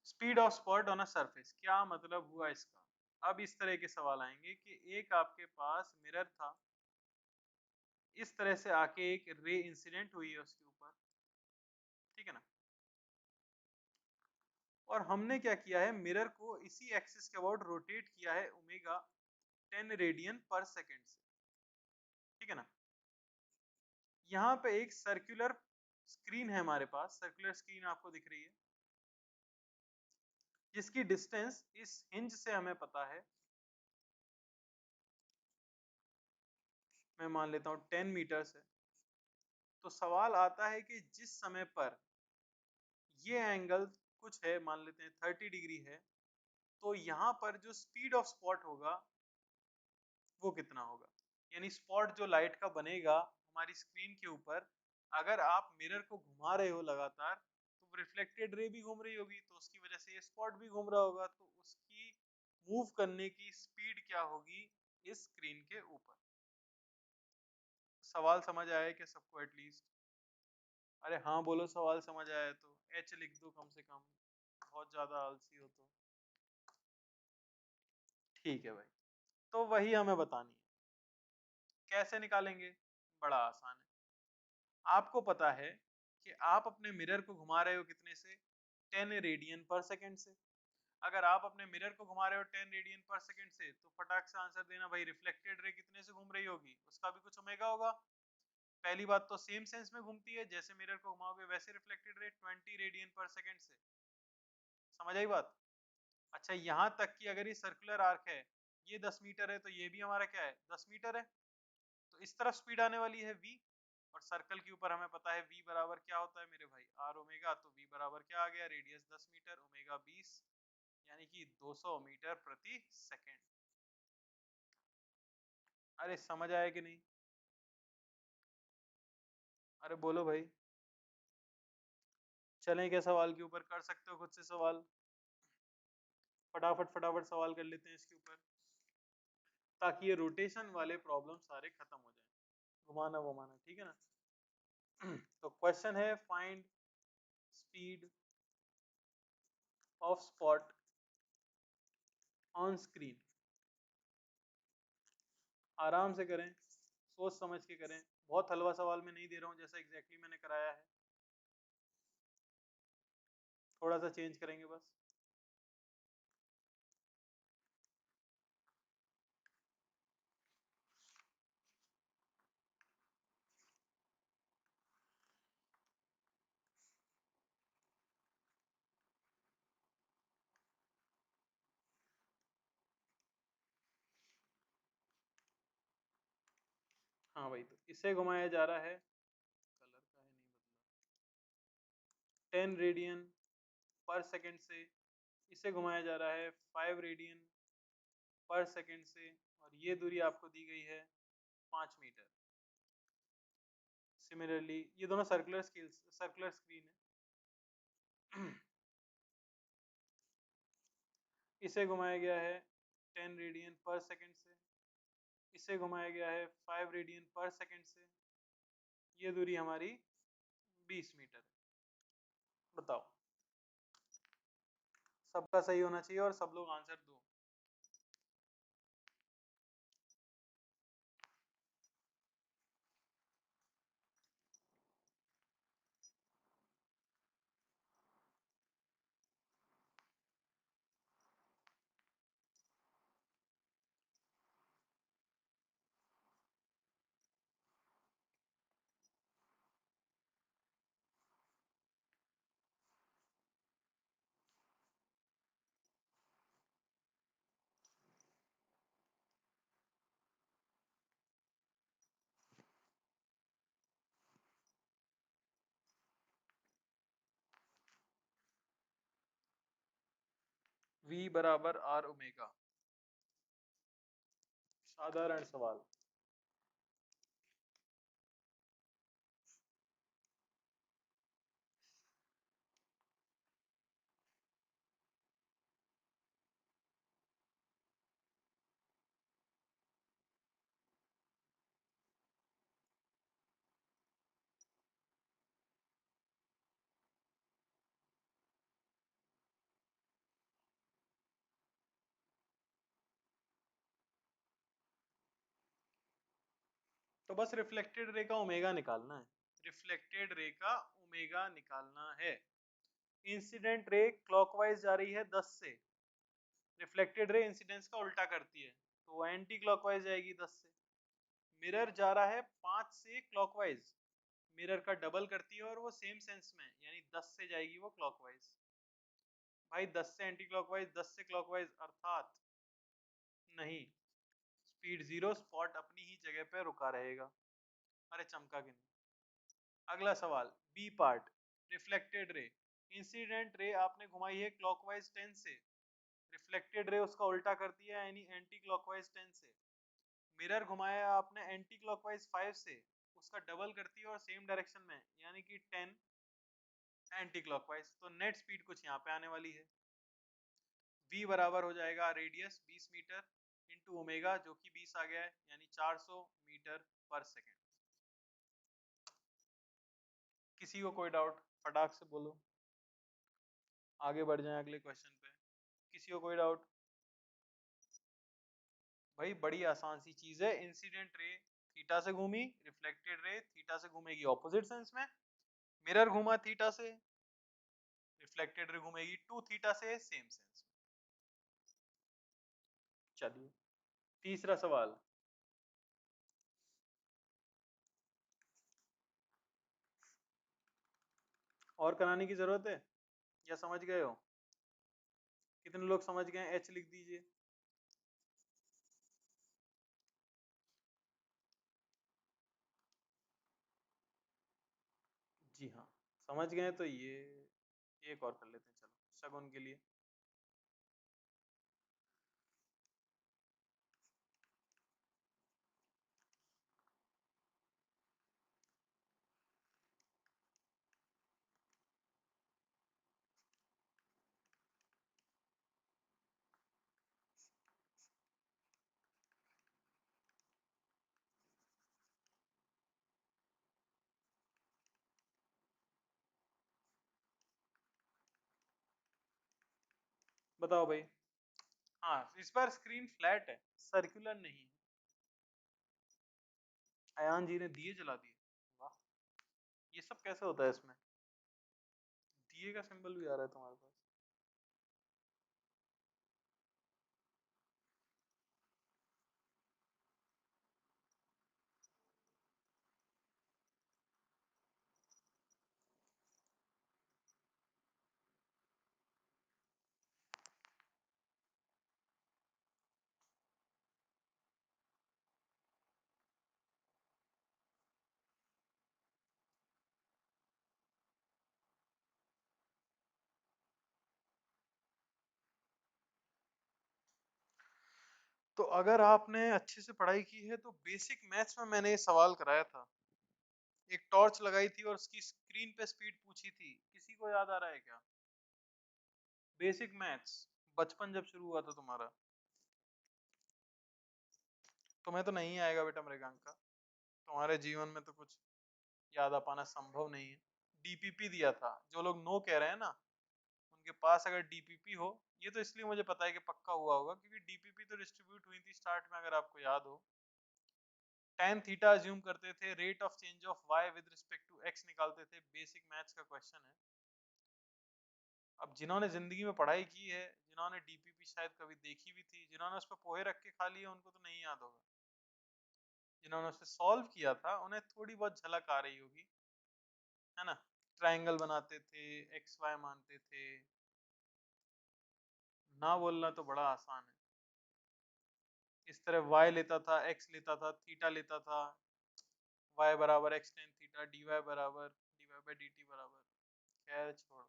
Speed of spot on a surface, क्या मतलब हुआ इसका? अब इस तरह के सवाल आएंगे कि एक आपके पास मिरर था, इस तरह से आके एक रे इंसिडेंट हुई है उसके ऊपर, ठीक है ना। और हमने क्या किया है, मिरर को इसी एक्सिस के अबाउट रोटेट किया है ओमेगा 10 रेडियन पर सेकेंड से, ठीक है ना। यहाँ पे एक सर्कुलर स्क्रीन है हमारे पास, सर्कुलर स्क्रीन आपको दिख रही है, जिसकी डिस्टेंस इस हिंज से हमें पता है, मैं मान लेता हूँ 10 मीटर्स है। तो सवाल आता है कि जिस समय पर ये एंगल कुछ है, मान लेते हैं 30 डिग्री है, तो यहाँ पर जो स्पीड ऑफ स्पॉट होगा वो कितना होगा? यानी स्पॉट जो लाइट का बनेगा हमारी स्क्रीन के ऊपर, अगर आप मिरर को घुमा रहे हो लगातार, तो तो रिफ्लेक्टेड रे भी घूम रही होगी, तो उसकी वजह से ये स्पॉट भी घूम रहा होगा, तो उसकी मूव करने की स्पीड क्या होगी इस स्क्रीन के ऊपर। सवाल समझ आया क्या सबको एटलीस्ट? अरे हाँ बोलो सवाल समझ आया तो एच लिख दो कम से कम, बहुत ज्यादा आलसी हो तो। ठीक है भाई, तो वही हमें बतानी है। कैसे निकालेंगे? बड़ा आसान है। आपको पता है कि आप अपने मिरर को घुमा रहे हो कितने से, 10 रेडियन पर सेकंड से। अगर आप अपने मिरर को घुमा रहे हो 10 रेडियन पर सेकंड से, तो फटाक से आंसर देना भाई, रिफ्लेक्टेड रे कितने से घूम रही होगी, उसका भी कुछ ओमेगा होगा। पहली बात तो सेम सेंस में घूमती है, जैसे मिरर को घुमाओगे वैसे रिफ्लेक्टेड रे 20 रेडियन पर सेकंड से। समझ आई बात? अच्छा, यहाँ तक कि अगर ये सर्कुलर आर्क है, ये 10 मीटर है, तो ये भी हमारा क्या है, 10 मीटर है। तो इस तरफ स्पीड आने वाली है v, और सर्कल के ऊपर हमें पता है v बराबर क्या होता है मेरे भाई, r ओमेगा। तो v बराबर क्या आ गया, रेडियस 10 मीटर, ओमेगा 20, यानी कि 200 मीटर प्रति सेकंड। अरे समझ आया कि नहीं? अरे बोलो भाई, चलें क्या सवाल के ऊपर? कर सकते हो खुद से सवाल, फटाफट फटाफट सवाल कर लेते हैं इसके ऊपर, ताकि ये रोटेशन वाले प्रॉब्लम सारे खत्म हो जाए, घुमाना वुमाना, ठीक है ना। तो क्वेश्चन है, find speed of spot on screen. आराम से करें, सोच समझ के करें, बहुत हलवा सवाल में नहीं दे रहा हूं जैसा एग्जैक्टली मैंने कराया है, थोड़ा सा चेंज करेंगे बस। हाँ भाई, तो इसे घुमाया जा रहा है, कलर का है नहीं बदला, 10 रेडियन पर सेकंड से। इसे घुमाया जा रहा है 5 रेडियन पर सेकंड से, और ये दूरी आपको दी गई है 5 मीटर। सिमिलरली ये दोनों सर्कुलर स्क्रीन है। इसे घुमाया गया है 10 रेडियन पर सेकंड से, इसे घुमाया गया है 5 रेडियन पर सेकंड से, ये दूरी हमारी 20 मीटर है। बताओ, सबका सही होना चाहिए और सब लोग आंसर दो। v बराबर r ओमेगा, साधारण सवाल। तो बस रिफ्लेक्टेड रे का ओमेगा निकालना है, रिफ्लेक्टेड रे का ओमेगा निकालना है। इंसिडेंट रे क्लॉकवाइज जा रही है 10 से, रिफ्लेक्टेड रे इंसिडेंस का उल्टा करती है, तो वो एंटी क्लॉकवाइज जाएगी 10 से। मिरर जा रहा है 5 से क्लॉकवाइज, मिरर का डबल करती है और वो सेम सेंस में, यानी 10 से जाएगी वो क्लॉकवाइज। भाई 10 से एंटी क्लॉकवाइज, 10 से क्लॉकवाइज, अर्थात नहीं, स्पीड 0, स्पॉट अपनी ही जगह पे रुका रहेगा। अरे चमका कि नहीं। अगला सवाल, B part, reflected ray. Incident ray आपने घुमाई है क्लॉकवाइज 10 से, रिफ्लेक्टेड रे उसका उल्टा कर दिया यानी एंटी क्लॉकवाइज 10 से। मिरर घुमाया आपने एंटी क्लॉकवाइज 5 से, उसका डबल करती है और सेम डायरेक्शन में, यानी कि 10 एंटी क्लॉकवाइज, तो नेट स्पीड कुछ यहाँ पे आने वाली है। v बराबर हो जाएगा रेडियस 20 मीटर इंटू ओमेगा जो कि 20 आ गया है, यानी 400 मीटर पर सेकेंड। किसी को कोई डाउट फटाक से बोलो, आगे बढ़ जाए अगले क्वेश्चन पे। किसी को कोई डाउट? भाई बड़ी आसान सी चीज है, इंसिडेंट रे थीटा से घूमी, रिफ्लेक्टेड रे थीटा से घूमेगी ऑपोजिट सेंस में, मिरर घूमा थीटा से, रिफ्लेक्टेड रे घूमेगी टू थीटा से सेम सेंस में। चलिए तीसरा सवाल, और कराने की जरूरत है या समझ गए हो? कितने लोग समझ गए? एच लिख दीजिए। जी हाँ, समझ गए तो ये एक और कर लेते हैं, चलो शगुन के लिए। बताओ भाई। हाँ इस बार स्क्रीन फ्लैट है, सर्कुलर नहीं है। अयान जी ने दिए जला दिए, वाह, ये सब कैसे होता है इसमें? दिए का सिंबल भी आ रहा है तुम्हारे पास। तो अगर आपने अच्छे से पढ़ाई की है तो बेसिक मैथ्स में मैंने ये सवाल कराया था, एक टॉर्च लगाई थी और उसकी स्क्रीन पे स्पीड पूछी थी, किसी को याद आ रहा है क्या? बेसिक मैथ्स, बचपन जब शुरू हुआ था तुम्हारा। तुम्हें तो नहीं आएगा बेटा मृगांका, तुम्हारे जीवन में तो कुछ याद आ पाना संभव नहीं है। डीपीपी दिया था, जो लोग नो कह रहे हैं ना, उनके पास अगर डीपीपी हो, ये तो इसलिए मुझे पता है कि पक्का हुआ होगा क्योंकि डीपीपी तो डिस्ट्रीब्यूट हुई थी स्टार्ट में, अगर आपको याद हो। tan थीटा अज्यूम करते थे, rate of change of y with respect to x निकालते थे, बेसिक मैथ्स का क्वेश्चन है। अब जिन्होंने जिंदगी में पढ़ाई की है, जिन्होंने डीपीपी शायद कभी देखी भी थी, जिन्होंने उस पर पोहे रख के खा लिए, उनको तो नहीं याद होगा। जिन्होंने उसे सॉल्व किया था उन्हें थोड़ी बहुत झलक आ रही होगी, है ना? ट्रायंगल बनाते थे, एक्स वाई मानते थे, ना बोलना तो बड़ा आसान है। इस तरह y लेता था, x लेता था, थीटा लेता था, y बराबर x tan थीटा, dy बराबर dy बाई dt बराबर, खैर छोड़ो।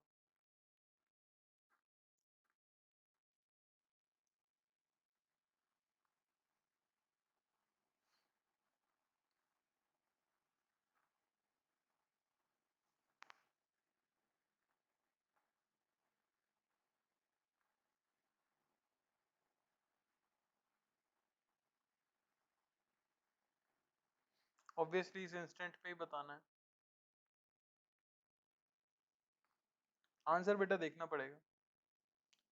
ऑब्वियसली इस इंस्टेंट पे ही बताना है, आंसर बेटा देखना पड़ेगा।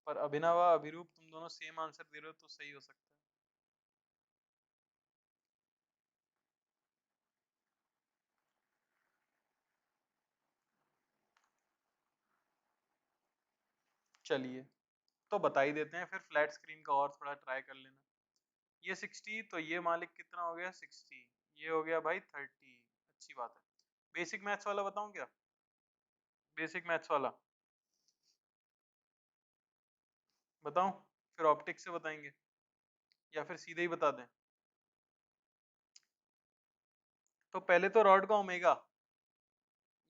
पर अभिनव अभिरूप तुम दोनों सेम आंसर दे रहे हो तो सही हो सकता है। चलिए तो बता ही देते हैं फिर, फ्लैट स्क्रीन का और थोड़ा ट्राई कर लेना। ये 60, तो ये मालिक कितना हो गया 60, ये हो गया भाई 30, अच्छी बात है। बेसिक मैथ्स वाला बताऊं क्या? बेसिक मैथ्स वाला बताऊं, फिर ऑप्टिक्स से बताएंगे या फिर सीधे ही बता दें? तो पहले तो रॉड का ओमेगा,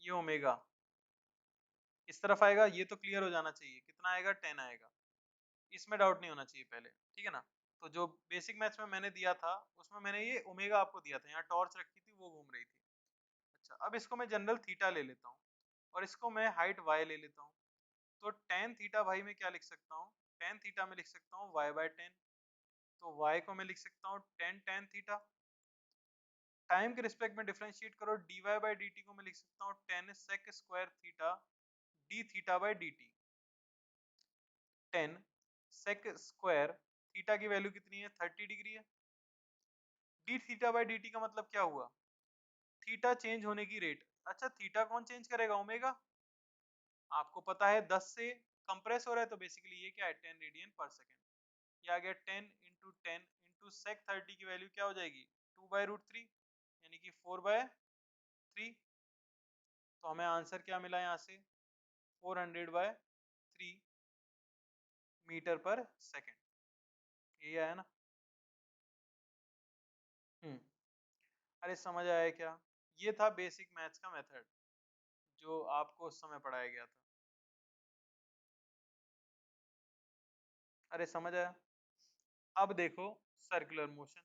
ये ओमेगा इस तरफ आएगा, ये तो क्लियर हो जाना चाहिए, कितना आएगा 10 आएगा, इसमें डाउट नहीं होना चाहिए पहले, ठीक है ना? तो जो बेसिक मैथ्स में मैंने दिया था उसमें मैंने ये ओमेगा आपको दिया था, यहाँ टॉर्च रखी थी वो घूम रही थी। अच्छा अब इसको मैं जनरल थीटा ले लेता हूँ, और इसको मैं हाइट y ले लेता हूँ, तो tan थीटा भाई मैं क्या लिख सकता हूँ, tan थीटा में लिख सकता हूँ y/10, तो y को मैं लिख सकता हूँ tan थीटा। टाइम के रिस्पेक्ट में डिफरेंशिएट करो, dy/dt को मैं लिख सकता हूँ tan sec square theta d थीटा/dt। tan sec square theta की वैल्यू कितनी है, 30 डिग्री है। d थीटा/dt का मतलब क्या हुआ, थीटा चेंज होने की रेट। अच्छा थीटा कौन चेंज करेगा, ओमेगा। आपको पता है 10 से कंप्रेस हो रहा है, तो बेसिकली ये क्या है 10 रेडियन पर सेकेंड। ये आ गया 10 इंटू 10 इंटू सेक 30 की वैल्यू क्या हो जाएगी 2/√3 यानी कि 4/3। तो हमें आंसर क्या मिला यहाँ से 400/3 मीटर पर सेकेंड, यही आया ना। अरे समझ आया क्या, ये था बेसिक मैथ्स का मेथड जो आपको उस समय पढ़ाया गया था। अरे समझ आया। अब देखो सर्कुलर मोशन,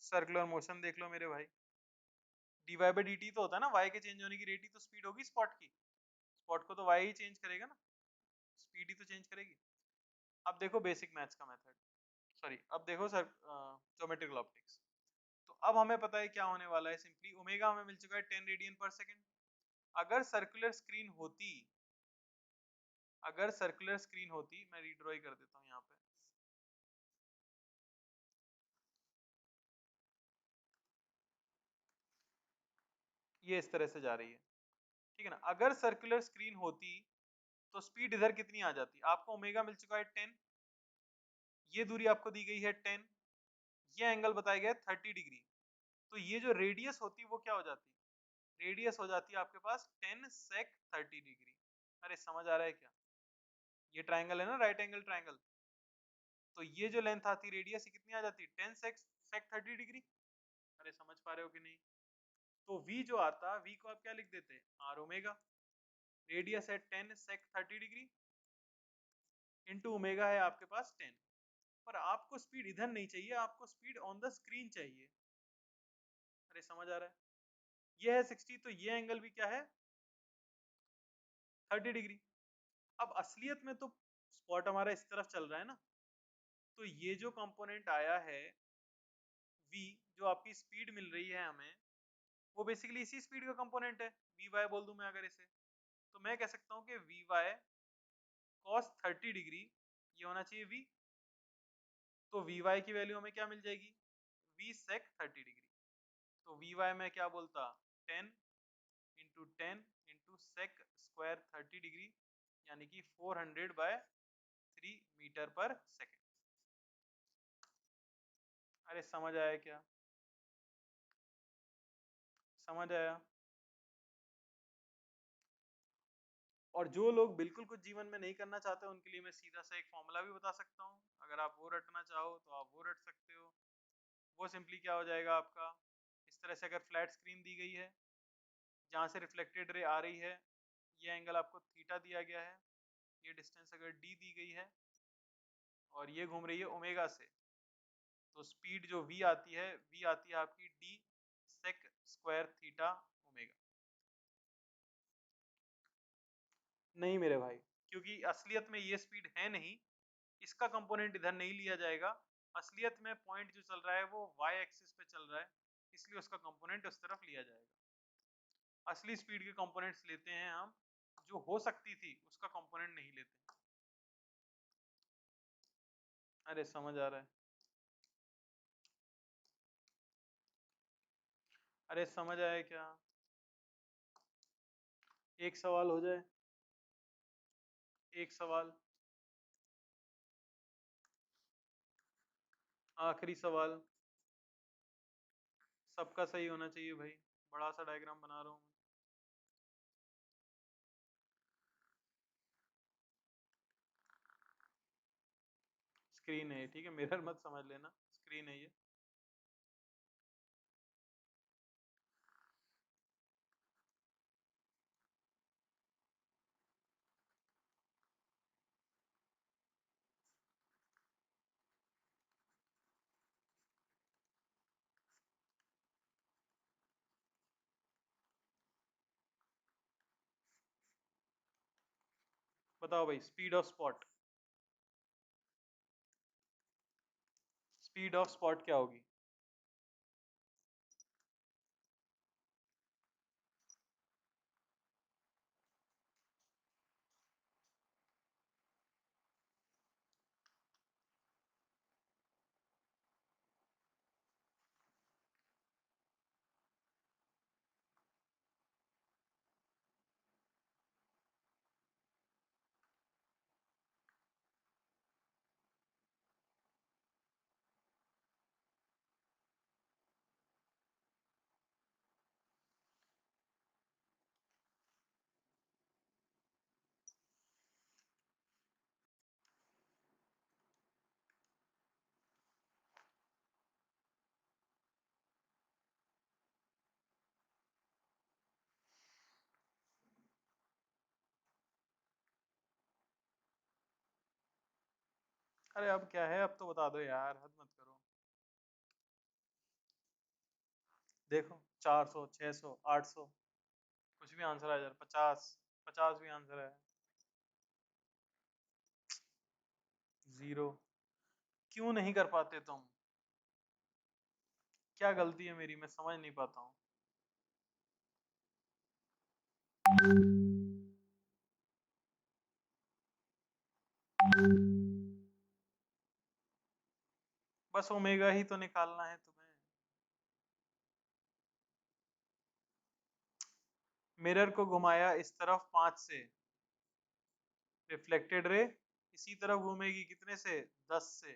सर्कुलर मोशन देख लो मेरे भाई। dy/dt तो होता है ना y के चेंज होने की रेट ही तो स्पीड होगी स्पॉट की, स्पॉट को तो y ही चेंज करेगा ना, स्पीड ही तो चेंज करेगी। अब देखो बेसिक मैथ्स का मेथड, सॉरी अब देखो सर ज्योमेट्रिकल ऑप्टिक्स। तो अब हमें पता है क्या होने वाला है, सिंपली ओमेगा हमें मिल चुका है 10 रेडियन पर सेकेंड। अगर सर्कुलर स्क्रीन होती, अगर सर्कुलर स्क्रीन होती, मैं रीड्रॉ कर देता हूँ यहाँ पे, ये इस तरह से जा रही है, ठीक है ना। अगर सर्कुलर स्क्रीन होती तो स्पीड इधर कितनी आ जाती, आपको ओमेगा मिल चुका है 10, ये दूरी आपको दी गई है 10, ये एंगल बताया गया है 30 डिग्री, तो ये जो रेडियस होती वो क्या हो जाती, रेडियस हो जाती है आपके पास 10 sec 30 डिग्री। अरे समझ आ रहा है क्या, ये ट्राइंगल है ना राइट एंगल ट्राइंगल, तो ये जो लेंथ आती रेडियस कितनी आ जाती 10 sec 30 डिग्री। अरे समझ पा रहे हो कि नहीं। तो v जो आता, v को आप क्या लिख देते r ओमेगा, रेडियस है 10 sec 30 डिग्री इंटू ओमेगा है आपके पास 10। पर आपको स्पीड इधर नहीं चाहिए, आपको स्पीड ऑन द स्क्रीन चाहिए। अरे समझ आ रहा है, ये है 60, तो ये एंगल भी क्या है 30 डिग्री। अब असलियत में तो स्पॉट हमारा इस तरफ चल रहा है ना, तो ये जो कंपोनेंट आया है v, जो आपकी स्पीड मिल रही है हमें, वो बेसिकली इसी स्पीड का कंपोनेंट है। वी वाई बोल दूं मैं अगर इसे, तो मैं कह सकता हूँ कि वी वाई कॉस 30 डिग्री ये होना चाहिए v, तो वी वाई की वैल्यू हमें क्या मिल जाएगी v sec 30 डिग्री। तो वी वाई में क्या बोलता 10 into 10 into sec square 30 degree यानी कि 400/3 मीटर पर सेकेंड। अरे समझ आया क्या, समझ आया। और जो लोग बिल्कुल कुछ जीवन में नहीं करना चाहते उनके लिए मैं सीधा सा एक फॉर्मूला भी बता सकता हूँ, अगर आप वो रटना चाहो तो आप वो रट सकते हो। वो सिंपली क्या हो जाएगा आपका, इस तरह से अगर फ्लैट स्क्रीन दी गई है जहाँ से रिफ्लेक्टेड रे आ रही है, ये एंगल आपको थीटा दिया गया है, ये डिस्टेंस अगर डी दी गई है और ये घूम रही है ओमेगा से, तो स्पीड जो v आती है, v आती है आपकी d sec square theta omega. नहीं मेरे भाई, क्योंकि असलियत में ये स्पीड है नहीं, इसका कंपोनेंट इधर नहीं लिया जाएगा। असलियत में पॉइंट जो चल रहा है वो y एक्सिस पे चल रहा है, इसलिए उसका कंपोनेंट उस तरफ लिया जाएगा। असली स्पीड के कंपोनेंट्स लेते हैं हम, जो हो सकती थी उसका कंपोनेंट नहीं लेते। अरे समझ आ रहा है, अरे समझ आया क्या, एक सवाल हो जाए, एक सवाल, आखिरी सवाल, सबका सही होना चाहिए भाई, बड़ा सा डायग्राम बना रहा हूँ। स्क्रीन है ठीक है, मिरर मत समझ लेना, स्क्रीन है ये। बताओ भाई, speed of spot, speed of spot क्या होगी? अरे अब क्या है, अब तो बता दो यार, हद मत करो। देखो 400, 600, 800, कुछ भी आंसर आ जाए, 50, 50 भी आंसर है। जीरो। क्यों नहीं कर पाते तुम? क्या गलती है मेरी, मैं समझ नहीं पाता हूँ। बस ओमेगा ही तो निकालना है तुम्हें। मिरर को घुमाया इस तरफ 5 से, रिफ्लेक्टेड रे इसी तरफ घूमेगी कितने से, 10 से।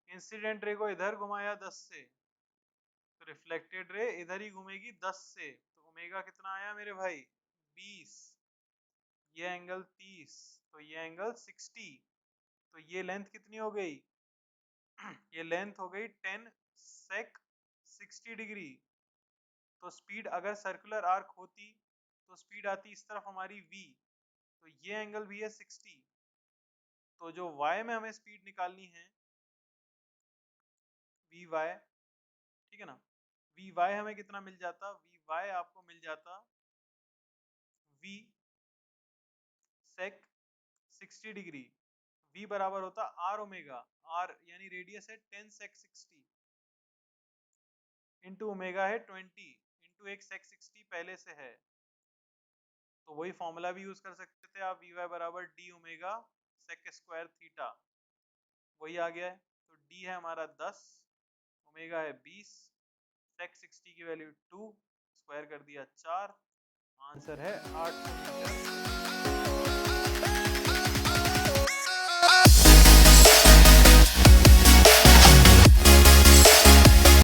इंसिडेंट रे को इधर घुमाया 10 से, तो रिफ्लेक्टेड रे इधर ही घूमेगी 10 से, तो ओमेगा कितना आया मेरे भाई, 20। ये एंगल 30, तो ये एंगल 60। तो ये लेंथ कितनी हो गई? ये लेंथ हो गई 10 सेक 60 डिग्री। तो स्पीड अगर सर्कुलर आर्क होती तो स्पीड आती इस तरफ हमारी v, तो ये एंगल भी है 60। तो जो y में हमें स्पीड निकालनी है, वी वाई, ठीक है ना, वी वाई हमें कितना मिल जाता, वी वाई आपको मिल जाता v सेक 60 डिग्री। v बराबर होता r ओमेगा, r यानी रेडियस है 10 सेक 60 इंटू ओमेगा है 20 इंटू एक सेक 60 पहले से है, तो वही फॉर्मूला भी यूज कर सकते थे आप, वी वाई बराबर D omega sec square theta, वही आ गया है। तो डी है हमारा 10, ओमेगा है 20, सेक 60 की वैल्यू 2, स्क्वायर कर दिया 4, आंसर है 800 मीटर।